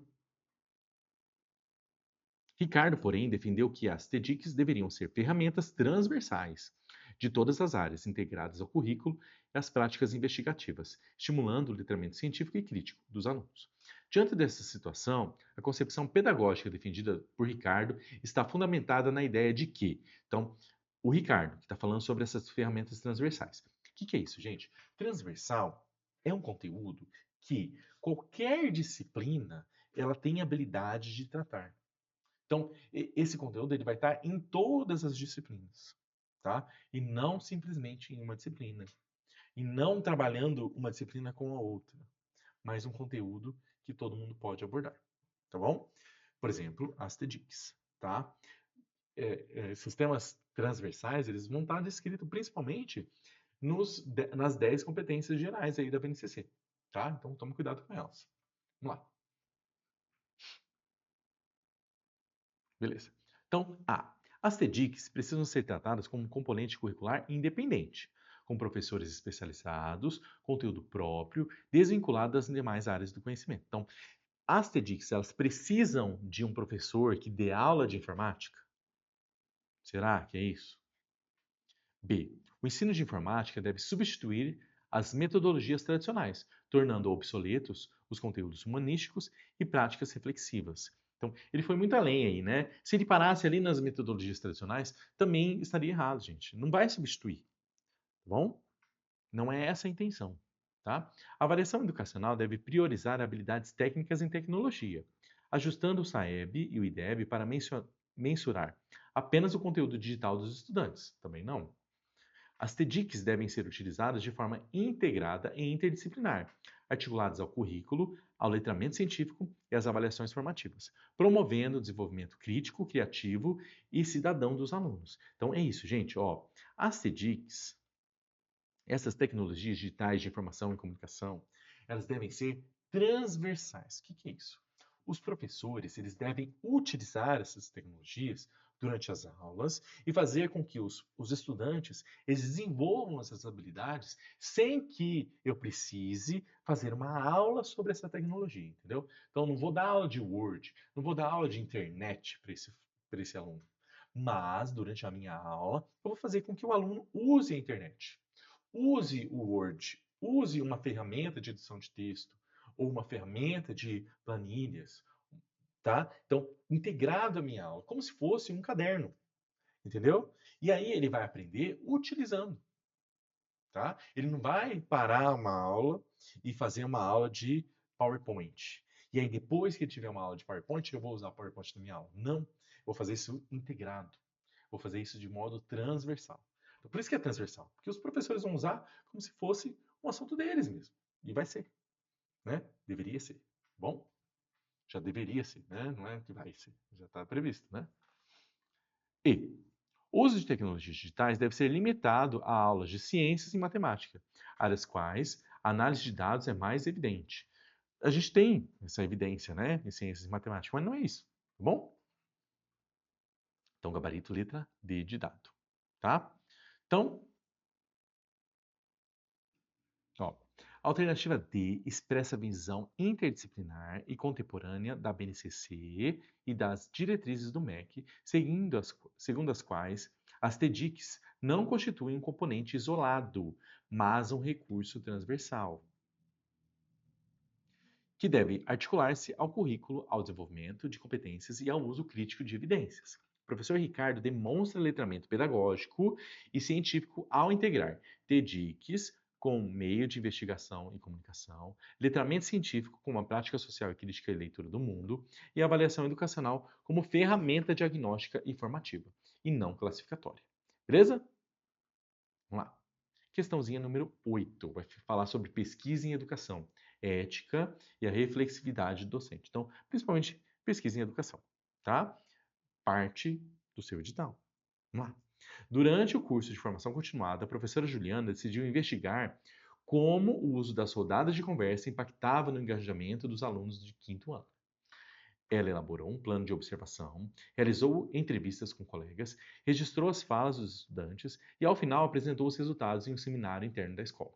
Ricardo, porém, defendeu que as TDICs deveriam ser ferramentas transversais de todas as áreas, integradas ao currículo e às práticas investigativas, estimulando o letramento científico e crítico dos alunos. Diante dessa situação, a concepção pedagógica defendida por Ricardo está fundamentada na ideia de que, então, o Ricardo, que está falando sobre essas ferramentas transversais. O que é isso, gente? Transversal é um conteúdo que qualquer disciplina ela tem habilidade de tratar. Então, esse conteúdo ele vai estar em todas as disciplinas, tá? E não simplesmente em uma disciplina. E não trabalhando uma disciplina com a outra, mas um conteúdo que todo mundo pode abordar, tá bom? Por exemplo, as TDICs, tá? Sistemas transversais, eles vão estar descritos principalmente nas 10 competências gerais aí da BNCC, tá? Então, tome cuidado com elas. Vamos lá. Beleza. Então, A. As TDICs precisam ser tratadas como um componente curricular independente, com professores especializados, conteúdo próprio, desvinculado das demais áreas do conhecimento. Então, as TDICs, elas precisam de um professor que dê aula de informática? Será que é isso? B. O ensino de informática deve substituir as metodologias tradicionais, tornando obsoletos os conteúdos humanísticos e práticas reflexivas. Então, ele foi muito além aí, né? Se ele parasse ali nas metodologias tradicionais, também estaria errado, gente. Não vai substituir, tá bom? Não é essa a intenção, tá? A avaliação educacional deve priorizar habilidades técnicas em tecnologia, ajustando o SAEB e o IDEB para mensurar apenas o conteúdo digital dos estudantes. Também não. As TDICs devem ser utilizadas de forma integrada e interdisciplinar, articuladas ao currículo, ao letramento científico e às avaliações formativas, promovendo o desenvolvimento crítico, criativo e cidadão dos alunos. Então é isso, gente. Ó, as TDICs, essas tecnologias digitais de informação e comunicação, elas devem ser transversais. O que é isso? Os professores, eles devem utilizar essas tecnologias durante as aulas e fazer com que os estudantes eles desenvolvam essas habilidades sem que eu precise fazer uma aula sobre essa tecnologia, entendeu? Então, não vou dar aula de Word, não vou dar aula de internet para esse aluno. Mas, durante a minha aula, eu vou fazer com que o aluno use a internet. Use o Word, use uma ferramenta de edição de texto ou uma ferramenta de planilhas, tá? Então, integrado à minha aula, como se fosse um caderno, entendeu? E aí ele vai aprender utilizando, tá? Ele não vai parar uma aula e fazer uma aula de PowerPoint. E aí depois que ele tiver uma aula de PowerPoint, eu vou usar o PowerPoint na minha aula. Não, eu vou fazer isso integrado. Vou fazer isso de modo transversal. Então, por isso que é transversal, porque os professores vão usar como se fosse um assunto deles mesmo. E vai ser, né? Deveria ser. Bom, já deveria ser, né? Não é que vai ser, já está previsto, né? E o uso de tecnologias digitais deve ser limitado a aulas de ciências e matemática, áreas quais a análise de dados é mais evidente. A gente tem essa evidência, né, em ciências e matemática, mas não é isso, tá bom? Então, gabarito letra D de dado, tá? Então, ó, a alternativa D expressa a visão interdisciplinar e contemporânea da BNCC e das diretrizes do MEC, segundo as quais as TDICs não constituem um componente isolado, mas um recurso transversal, que deve articular-se ao currículo, ao desenvolvimento de competências e ao uso crítico de evidências. O professor Ricardo demonstra letramento pedagógico e científico ao integrar TDICs com meio de investigação e comunicação, letramento científico como a prática social e crítica e leitura do mundo, e avaliação educacional como ferramenta diagnóstica e formativa, e não classificatória. Beleza? Vamos lá. Questãozinha número 8 vai falar sobre pesquisa em educação, ética e a reflexividade docente. Então, principalmente pesquisa em educação, tá? Parte do seu edital. Vamos lá. Durante o curso de formação continuada, a professora Juliana decidiu investigar como o uso das rodadas de conversa impactava no engajamento dos alunos de quinto ano. Ela elaborou um plano de observação, realizou entrevistas com colegas, registrou as falas dos estudantes e, ao final, apresentou os resultados em um seminário interno da escola.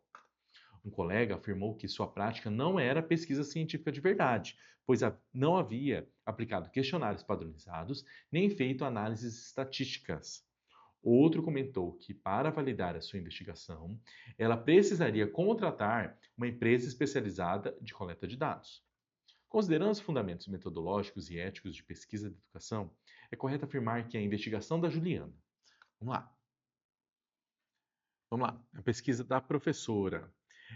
Um colega afirmou que sua prática não era pesquisa científica de verdade, pois não havia aplicado questionários padronizados nem feito análises estatísticas. Outro comentou que, para validar a sua investigação, ela precisaria contratar uma empresa especializada de coleta de dados. Considerando os fundamentos metodológicos e éticos de pesquisa de educação, é correto afirmar que a investigação da Juliana. Vamos lá. Vamos lá. A pesquisa da professora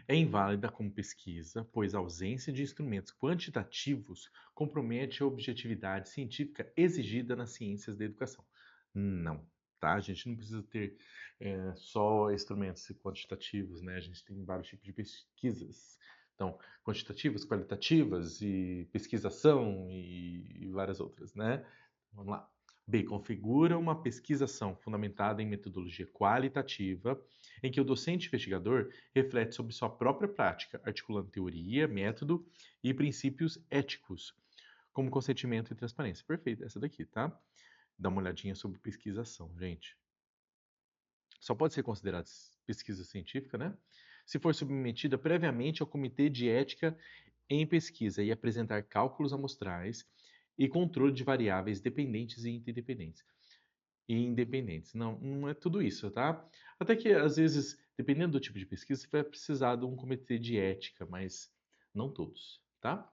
é inválida como pesquisa, pois a ausência de instrumentos quantitativos compromete a objetividade científica exigida nas ciências da educação. Não, tá? A gente não precisa ter só instrumentos quantitativos, né? A gente tem vários tipos de pesquisas. Então, quantitativas, qualitativas e pesquisação e várias outras, né? Vamos lá. B. Configura uma pesquisação fundamentada em metodologia qualitativa, em que o docente investigador reflete sobre sua própria prática, articulando teoria, método e princípios éticos, como consentimento e transparência. Perfeito, essa daqui, tá? Dá uma olhadinha sobre pesquisação, gente. Só pode ser considerada pesquisa científica, né? Se for submetida previamente ao Comitê de Ética em Pesquisa e apresentar cálculos amostrais e controle de variáveis dependentes e interdependentes. E independentes. Não, não é tudo isso, tá? Até que, às vezes, dependendo do tipo de pesquisa, você vai precisar de um comitê de ética, mas não todos, tá?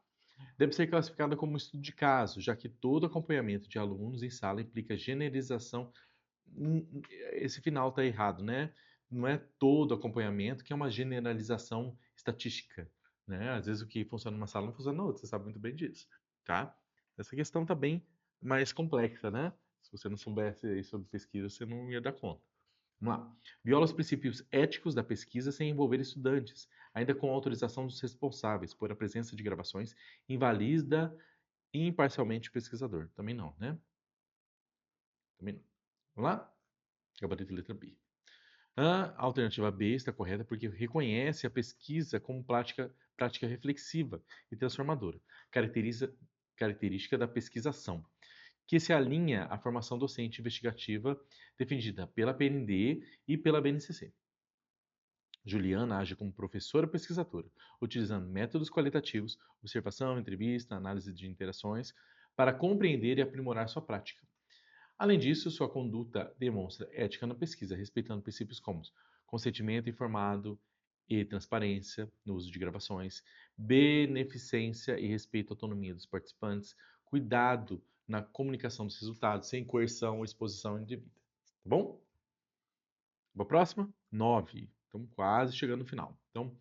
Deve ser classificada como estudo de caso, já que todo acompanhamento de alunos em sala implica generalização. Esse final está errado, né? Não é todo acompanhamento que é uma generalização estatística, né? Às vezes o que funciona numa sala não funciona na outra, você sabe muito bem disso, tá? Essa questão está bem mais complexa, né? Se você não soubesse aí sobre pesquisa, você não ia dar conta. Vamos lá. Viola os princípios éticos da pesquisa sem envolver estudantes, ainda com autorização dos responsáveis por a presença de gravações, invalida imparcialmente o pesquisador. Também não, né? Também não. Vamos lá? Gabarito de letra B. A alternativa B está correta porque reconhece a pesquisa como prática reflexiva e transformadora, característica da pesquisação, que se alinha à formação docente investigativa defendida pela PND e pela BNCC. Juliana age como professora pesquisadora, utilizando métodos qualitativos, observação, entrevista, análise de interações, para compreender e aprimorar sua prática. Além disso, sua conduta demonstra ética na pesquisa, respeitando princípios como consentimento informado e transparência no uso de gravações, beneficência e respeito à autonomia dos participantes, cuidado na comunicação dos resultados, sem coerção ou exposição indevida. Tá bom? Vamos para a próxima? 9. Estamos quase chegando no final. Então,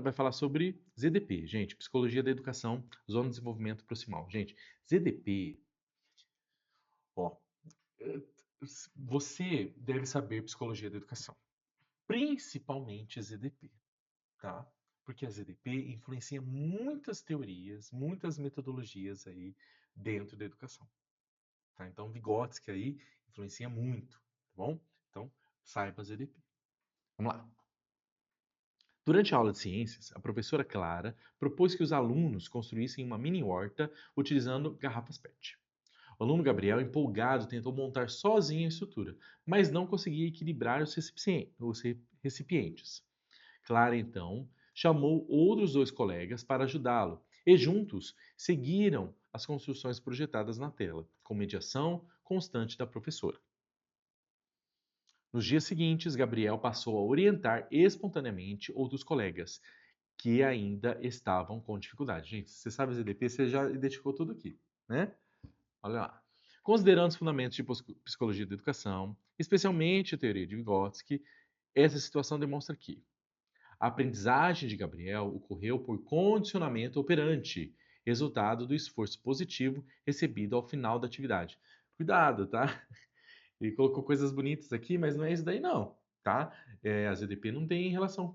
vai falar sobre ZDP, gente, Psicologia da Educação, Zona de Desenvolvimento Proximal. Gente, ZDP, ó, eh, você deve saber Psicologia da Educação, principalmente ZDP, tá? Porque a ZDP influencia muitas teorias, muitas metodologias aí dentro da educação, tá? Então, Vygotsky aí influencia muito, tá bom? Então, saiba a ZDP. Vamos lá. Durante a aula de ciências, a professora Clara propôs que os alunos construíssem uma mini horta utilizando garrafas PET. O aluno Gabriel, empolgado, tentou montar sozinho a estrutura, mas não conseguia equilibrar os recipientes. Clara, então, chamou outros dois colegas para ajudá-lo e juntos seguiram as construções projetadas na tela, com mediação constante da professora. Nos dias seguintes, Gabriel passou a orientar espontaneamente outros colegas que ainda estavam com dificuldade. Gente, você sabe o ZDP, você já identificou tudo aqui, né? Olha lá. Considerando os fundamentos de psicologia da educação, especialmente a teoria de Vygotsky, essa situação demonstra que a aprendizagem de Gabriel ocorreu por condicionamento operante, resultado do esforço positivo recebido ao final da atividade. Cuidado, tá? Ele colocou coisas bonitas aqui, mas não é isso daí não, tá? A ZDP não tem relação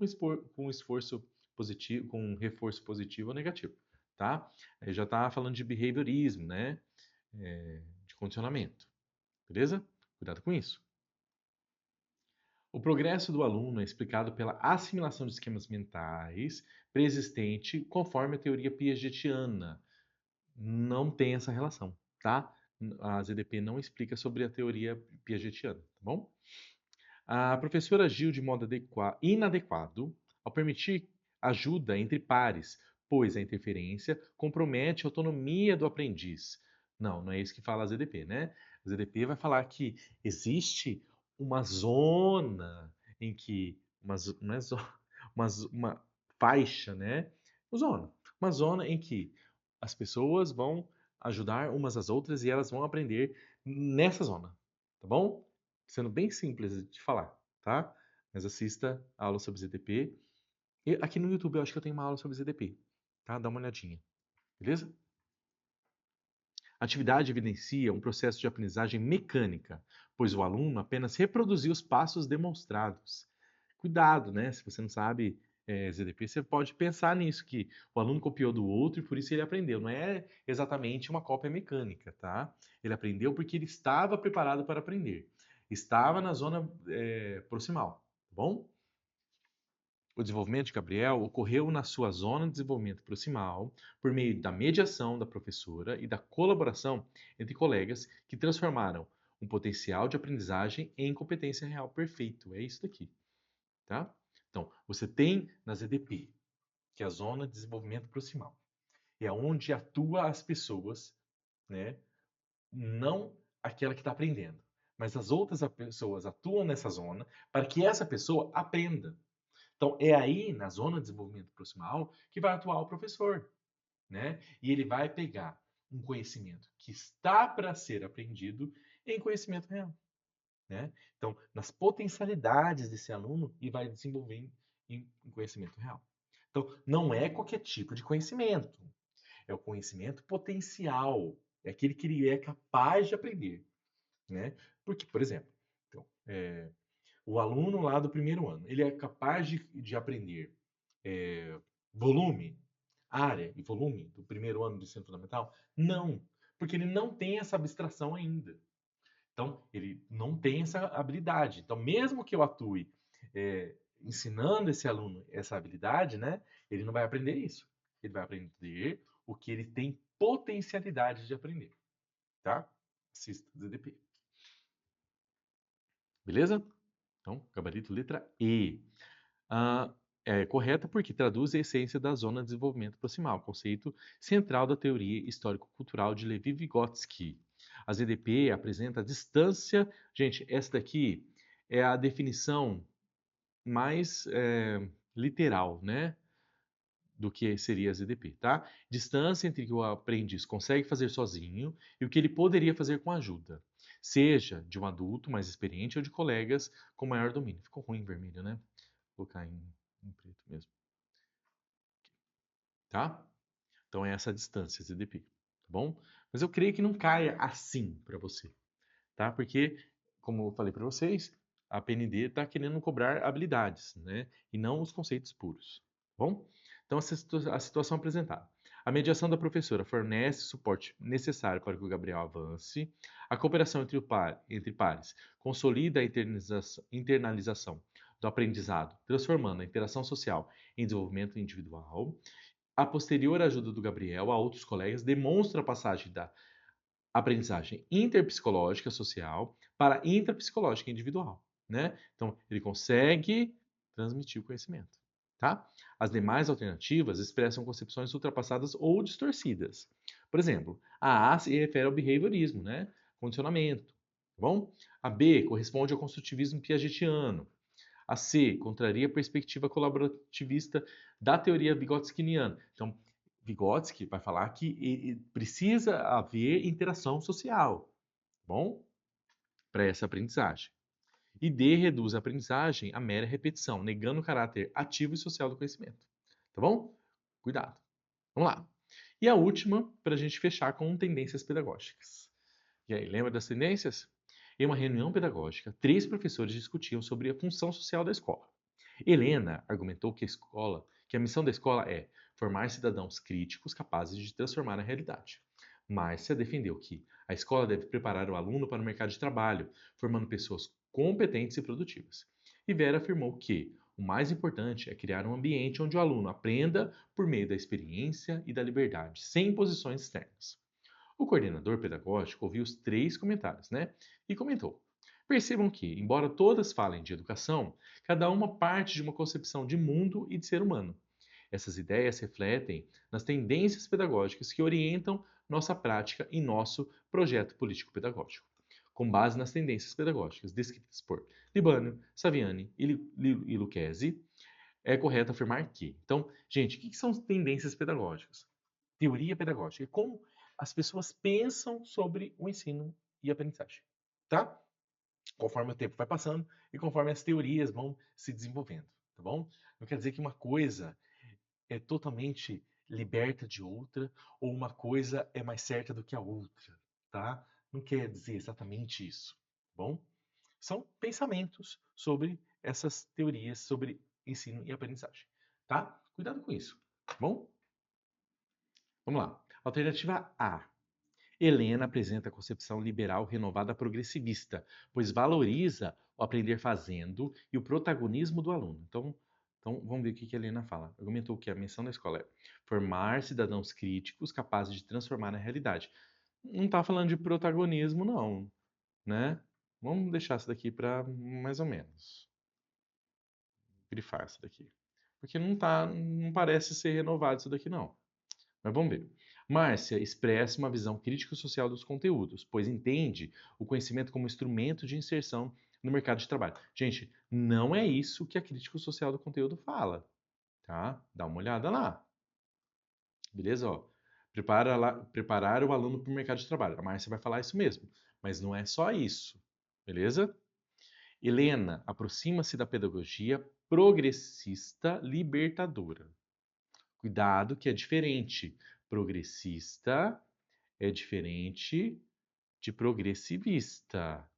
com esforço positivo, com reforço positivo ou negativo, tá? Ele já está falando de behaviorismo, né? De condicionamento, beleza? Cuidado com isso. O progresso do aluno é explicado pela assimilação de esquemas mentais preexistente conforme a teoria piagetiana. Não tem essa relação, tá? A ZDP não explica sobre a teoria piagetiana, tá bom? A professora agiu de modo inadequado ao permitir ajuda entre pares, pois a interferência compromete a autonomia do aprendiz. Não, não é isso que fala a ZDP, né? A ZDP vai falar que existe uma zona em que. Não é zona, uma faixa, né? Uma zona em que as pessoas vão ajudar umas às outras e elas vão aprender nessa zona, tá bom? Sendo bem simples de falar, tá? Mas assista a aula sobre ZDP. E aqui no YouTube eu acho que eu tenho uma aula sobre ZDP, tá? Dá uma olhadinha, beleza? A atividade evidencia um processo de aprendizagem mecânica, pois o aluno apenas reproduziu os passos demonstrados. Cuidado, né? Se você não sabe ZDP, você pode pensar nisso, que o aluno copiou do outro e por isso ele aprendeu. Não é exatamente uma cópia mecânica, tá? Ele aprendeu porque ele estava preparado para aprender. Estava na zona proximal, tá bom? O desenvolvimento de Gabriel ocorreu na sua zona de desenvolvimento proximal, por meio da mediação da professora e da colaboração entre colegas que transformaram um potencial de aprendizagem em competência real perfeito. É isso daqui, tá? Então, você tem na ZDP, que é a zona de desenvolvimento proximal. É onde atua as pessoas, né? Não aquela que está aprendendo, mas as outras pessoas atuam nessa zona para que essa pessoa aprenda. Então, é aí, na zona de desenvolvimento proximal, que vai atuar o professor, né? E ele vai pegar um conhecimento que está para ser aprendido em conhecimento real, né? Então, nas potencialidades desse aluno e vai desenvolver em conhecimento real. Então, não é qualquer tipo de conhecimento, é o conhecimento potencial, é aquele que ele é capaz de aprender, né? Porque, por exemplo, então, o aluno lá do primeiro ano, ele é capaz de aprender volume, área e volume do primeiro ano do ensino fundamental? Não, porque ele não tem essa abstração ainda. Então, ele não tem essa habilidade. Então, mesmo que eu atue ensinando esse aluno essa habilidade, né, ele não vai aprender isso. Ele vai aprender o que ele tem potencialidade de aprender, tá? Assista o DDP. Beleza? Então, gabarito letra E. É correta porque traduz a essência da zona de desenvolvimento proximal, conceito central da teoria histórico-cultural de Levi Vygotsky. A ZDP apresenta a distância. Gente, essa daqui é a definição mais literal, né? Do que seria a ZDP, tá? Distância entre o que o aprendiz consegue fazer sozinho e o que ele poderia fazer com ajuda, seja de um adulto mais experiente ou de colegas com maior domínio. Ficou ruim em vermelho, né? Vou colocar em preto mesmo, tá? Então é essa a distância, ZDP, tá bom? Mas eu creio que não caia assim para você, tá? Porque, como eu falei para vocês, a PND está querendo cobrar habilidades, né? E não os conceitos puros, tá bom? Então, a situação apresentada. A mediação da professora fornece o suporte necessário para que o Gabriel avance. A cooperação entre pares consolida a internalização do aprendizado, transformando a interação social em desenvolvimento individual. A posterior ajuda do Gabriel a outros colegas demonstra a passagem da aprendizagem interpsicológica social para intrapsicológica individual, né? Então, ele consegue transmitir o conhecimento, tá? As demais alternativas expressam concepções ultrapassadas ou distorcidas. Por exemplo, a A se refere ao behaviorismo, né? Condicionamento, tá bom? A B corresponde ao construtivismo piagetiano. A C contraria a perspectiva colaborativista da teoria vygotskiana. Então, Vygotsky vai falar que precisa haver interação social, tá bom? Para essa aprendizagem. E D reduz a aprendizagem à mera repetição, negando o caráter ativo e social do conhecimento. Tá bom? Cuidado. Vamos lá. E a última, para a gente fechar com tendências pedagógicas. E aí, lembra das tendências? Em uma reunião pedagógica, 3 professores discutiam sobre a função social da escola. Helena argumentou que a missão da escola é formar cidadãos críticos capazes de transformar a realidade. Márcia defendeu que a escola deve preparar o aluno para o mercado de trabalho, formando pessoas competentes e produtivas. E Vera afirmou que o mais importante é criar um ambiente onde o aluno aprenda por meio da experiência e da liberdade, sem imposições externas. O coordenador pedagógico ouviu os três comentários, né? E comentou: percebam que, embora todas falem de educação, cada uma parte de uma concepção de mundo e de ser humano. Essas ideias refletem nas tendências pedagógicas que orientam nossa prática e nosso projeto político-pedagógico. Com base nas tendências pedagógicas descritas por Libânio, Saviani e Lucchesi, é correto afirmar que. Então, gente, o que são tendências pedagógicas? Teoria pedagógica. É como as pessoas pensam sobre o ensino e aprendizagem, tá? Conforme o tempo vai passando e conforme as teorias vão se desenvolvendo, tá bom? Não quer dizer que uma coisa é totalmente liberta de outra ou uma coisa é mais certa do que a outra, tá? Não quer dizer exatamente isso, tá bom? São pensamentos sobre essas teorias sobre ensino e aprendizagem, tá? Cuidado com isso, tá bom? Vamos lá. Alternativa A. Helena apresenta a concepção liberal renovada progressivista, pois valoriza o aprender fazendo e o protagonismo do aluno. Então vamos ver o que a Helena fala. Argumentou que a missão da escola é formar cidadãos críticos capazes de transformar a realidade. Não está falando de protagonismo, não, né? Vamos deixar isso daqui para mais ou menos grifar isso daqui. Porque não parece ser renovado isso daqui, não. Mas vamos ver. Márcia expressa uma visão crítico-social dos conteúdos, pois entende o conhecimento como instrumento de inserção no mercado de trabalho. Gente, não é isso que a crítico-social do conteúdo fala, tá? Dá uma olhada lá. Beleza? Ó, preparar o aluno para o mercado de trabalho. A Márcia vai falar isso mesmo, mas não é só isso. Beleza? Helena aproxima-se da pedagogia progressista libertadora. Cuidado que é diferente. Progressista é diferente de progressivista.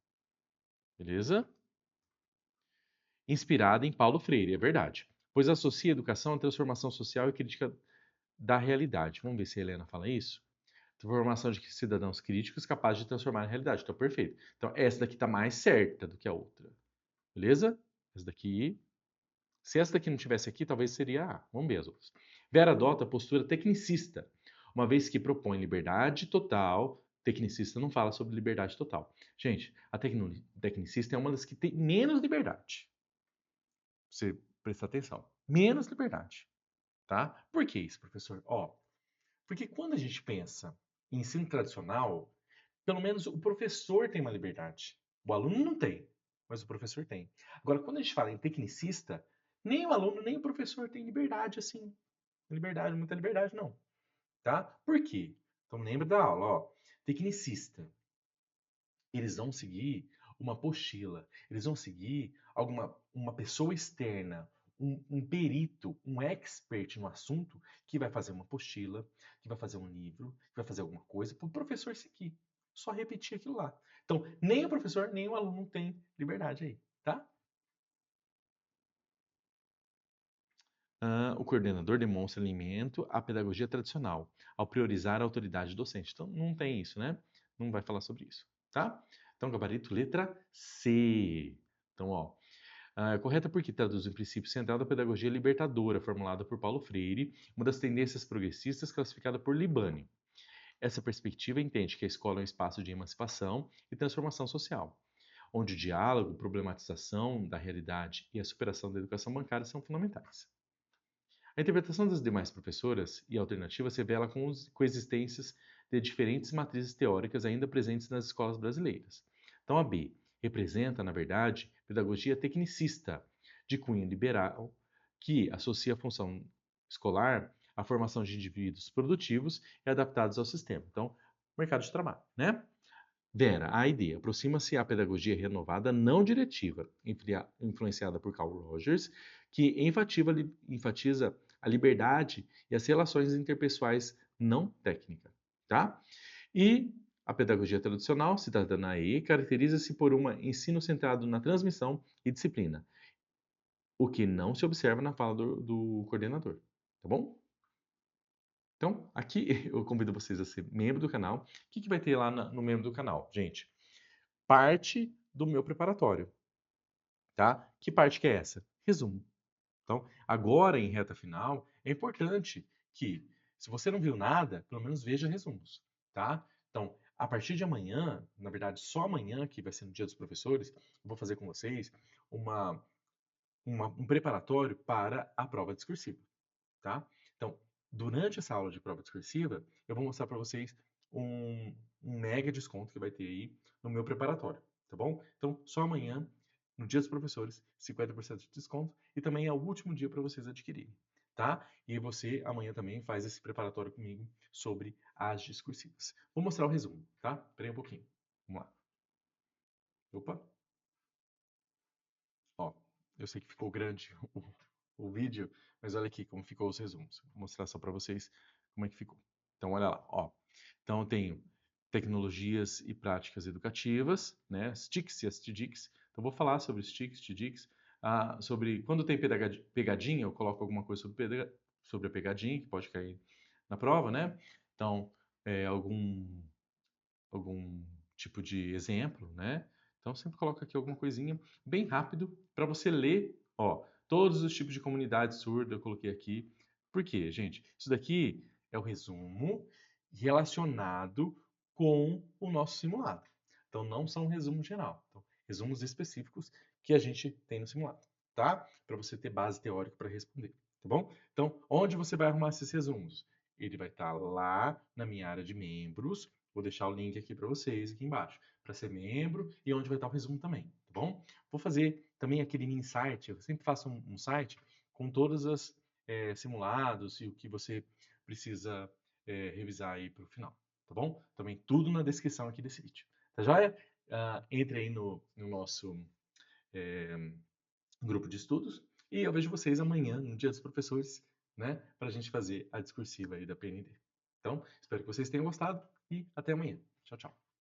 Beleza? Inspirada em Paulo Freire, é verdade. Pois associa educação à transformação social e crítica da realidade. Vamos ver se a Helena fala isso? Formação de cidadãos críticos capazes de transformar a realidade. Então, perfeito. Então, essa daqui está mais certa do que a outra. Beleza? Essa daqui. Se essa daqui não tivesse aqui, talvez seria A. Vamos ver as outras. Vera adota a postura tecnicista, uma vez que propõe liberdade total. Tecnicista não fala sobre liberdade total. Gente, a tecnicista é uma das que tem menos liberdade. Você prestar atenção. Menos liberdade. Tá? Por que isso, professor? Ó, porque quando a gente pensa em ensino tradicional, pelo menos o professor tem uma liberdade. O aluno não tem, mas o professor tem. Agora, quando a gente fala em tecnicista, nem o aluno nem o professor tem liberdade assim. Liberdade, muita liberdade não. Tá? Por quê? Então lembra da aula, ó. Tecnicista. Eles vão seguir uma apostila, eles vão seguir uma pessoa externa, um perito, um expert no assunto que vai fazer uma apostila, que vai fazer um livro, que vai fazer alguma coisa para o professor seguir. Só repetir aquilo lá. Então, nem o professor, nem o aluno tem liberdade aí, tá? O coordenador demonstra alinhamento à pedagogia tradicional, ao priorizar a autoridade docente. Então, não tem isso, né? Não vai falar sobre isso, tá? Então, gabarito letra C. Então, ó, correta porque traduz o princípio central da pedagogia libertadora, formulada por Paulo Freire, uma das tendências progressistas classificada por Libani. Essa perspectiva entende que a escola é um espaço de emancipação e transformação social, onde o diálogo, problematização da realidade e a superação da educação bancária são fundamentais. A interpretação das demais professoras e alternativas revela coexistências de diferentes matrizes teóricas ainda presentes nas escolas brasileiras. Então, a B representa, na verdade, pedagogia tecnicista, de cunho liberal, que associa a função escolar à formação de indivíduos produtivos e adaptados ao sistema. Então, mercado de trabalho, né? Vera, a ideia aproxima-se à pedagogia renovada não diretiva, influenciada por Carl Rogers, que enfatiza a liberdade e as relações interpessoais não técnicas, tá? E a pedagogia tradicional, citada na E, caracteriza-se por um ensino centrado na transmissão e disciplina, o que não se observa na fala do coordenador, tá bom? Então, aqui eu convido vocês a ser membro do canal. O que que vai ter lá no membro do canal? Gente, parte do meu preparatório, tá? Que parte que é essa? Resumo. Então, agora em reta final, é importante que, se você não viu nada, pelo menos veja resumos, tá? Então, a partir de amanhã, na verdade, só amanhã, que vai ser no Dia dos Professores, eu vou fazer com vocês uma, um preparatório para a prova discursiva, tá? Então, durante essa aula de prova discursiva, eu vou mostrar para vocês um mega desconto que vai ter aí no meu preparatório, tá bom? Então, só amanhã, no Dia dos Professores, 50% de desconto e também é o último dia para vocês adquirirem, tá? E você amanhã também faz esse preparatório comigo sobre as discursivas. Vou mostrar o resumo, tá? Espera aí um pouquinho. Vamos lá. Opa. Ó, eu sei que ficou grande o vídeo, mas olha aqui como ficou os resumos. Vou mostrar só para vocês como é que ficou. Então, olha lá, ó. Então, eu tenho tecnologias e práticas educativas, né? As TICs e as TDICs. Então, vou falar sobre os TICs, TDICs, sobre quando tem pegadinha, eu coloco alguma coisa sobre a pegadinha, que pode cair na prova, né? Então, algum tipo de exemplo, né? Então sempre coloca aqui alguma coisinha bem rápido para você ler, ó, todos os tipos de comunidade surda eu coloquei aqui. Por quê, gente? Isso daqui é o resumo relacionado com o nosso simulado. Então não são resumo geral, então, resumos específicos que a gente tem no simulado, tá? Para você ter base teórica para responder, tá bom? Então, onde você vai arrumar esses resumos? Ele vai estar lá na minha área de membros. Vou deixar o link aqui para vocês, aqui embaixo, para ser membro e onde vai estar o resumo também, tá bom? Vou fazer também aquele mini site, eu sempre faço um site com todos os simulados e o que você precisa revisar aí para o final, tá bom? Também tudo na descrição aqui desse vídeo, tá joia? Entre aí no nosso grupo de estudos e eu vejo vocês amanhã, no Dia dos Professores, né, para a gente fazer a discursiva aí da PND. Então, espero que vocês tenham gostado e até amanhã. Tchau, tchau.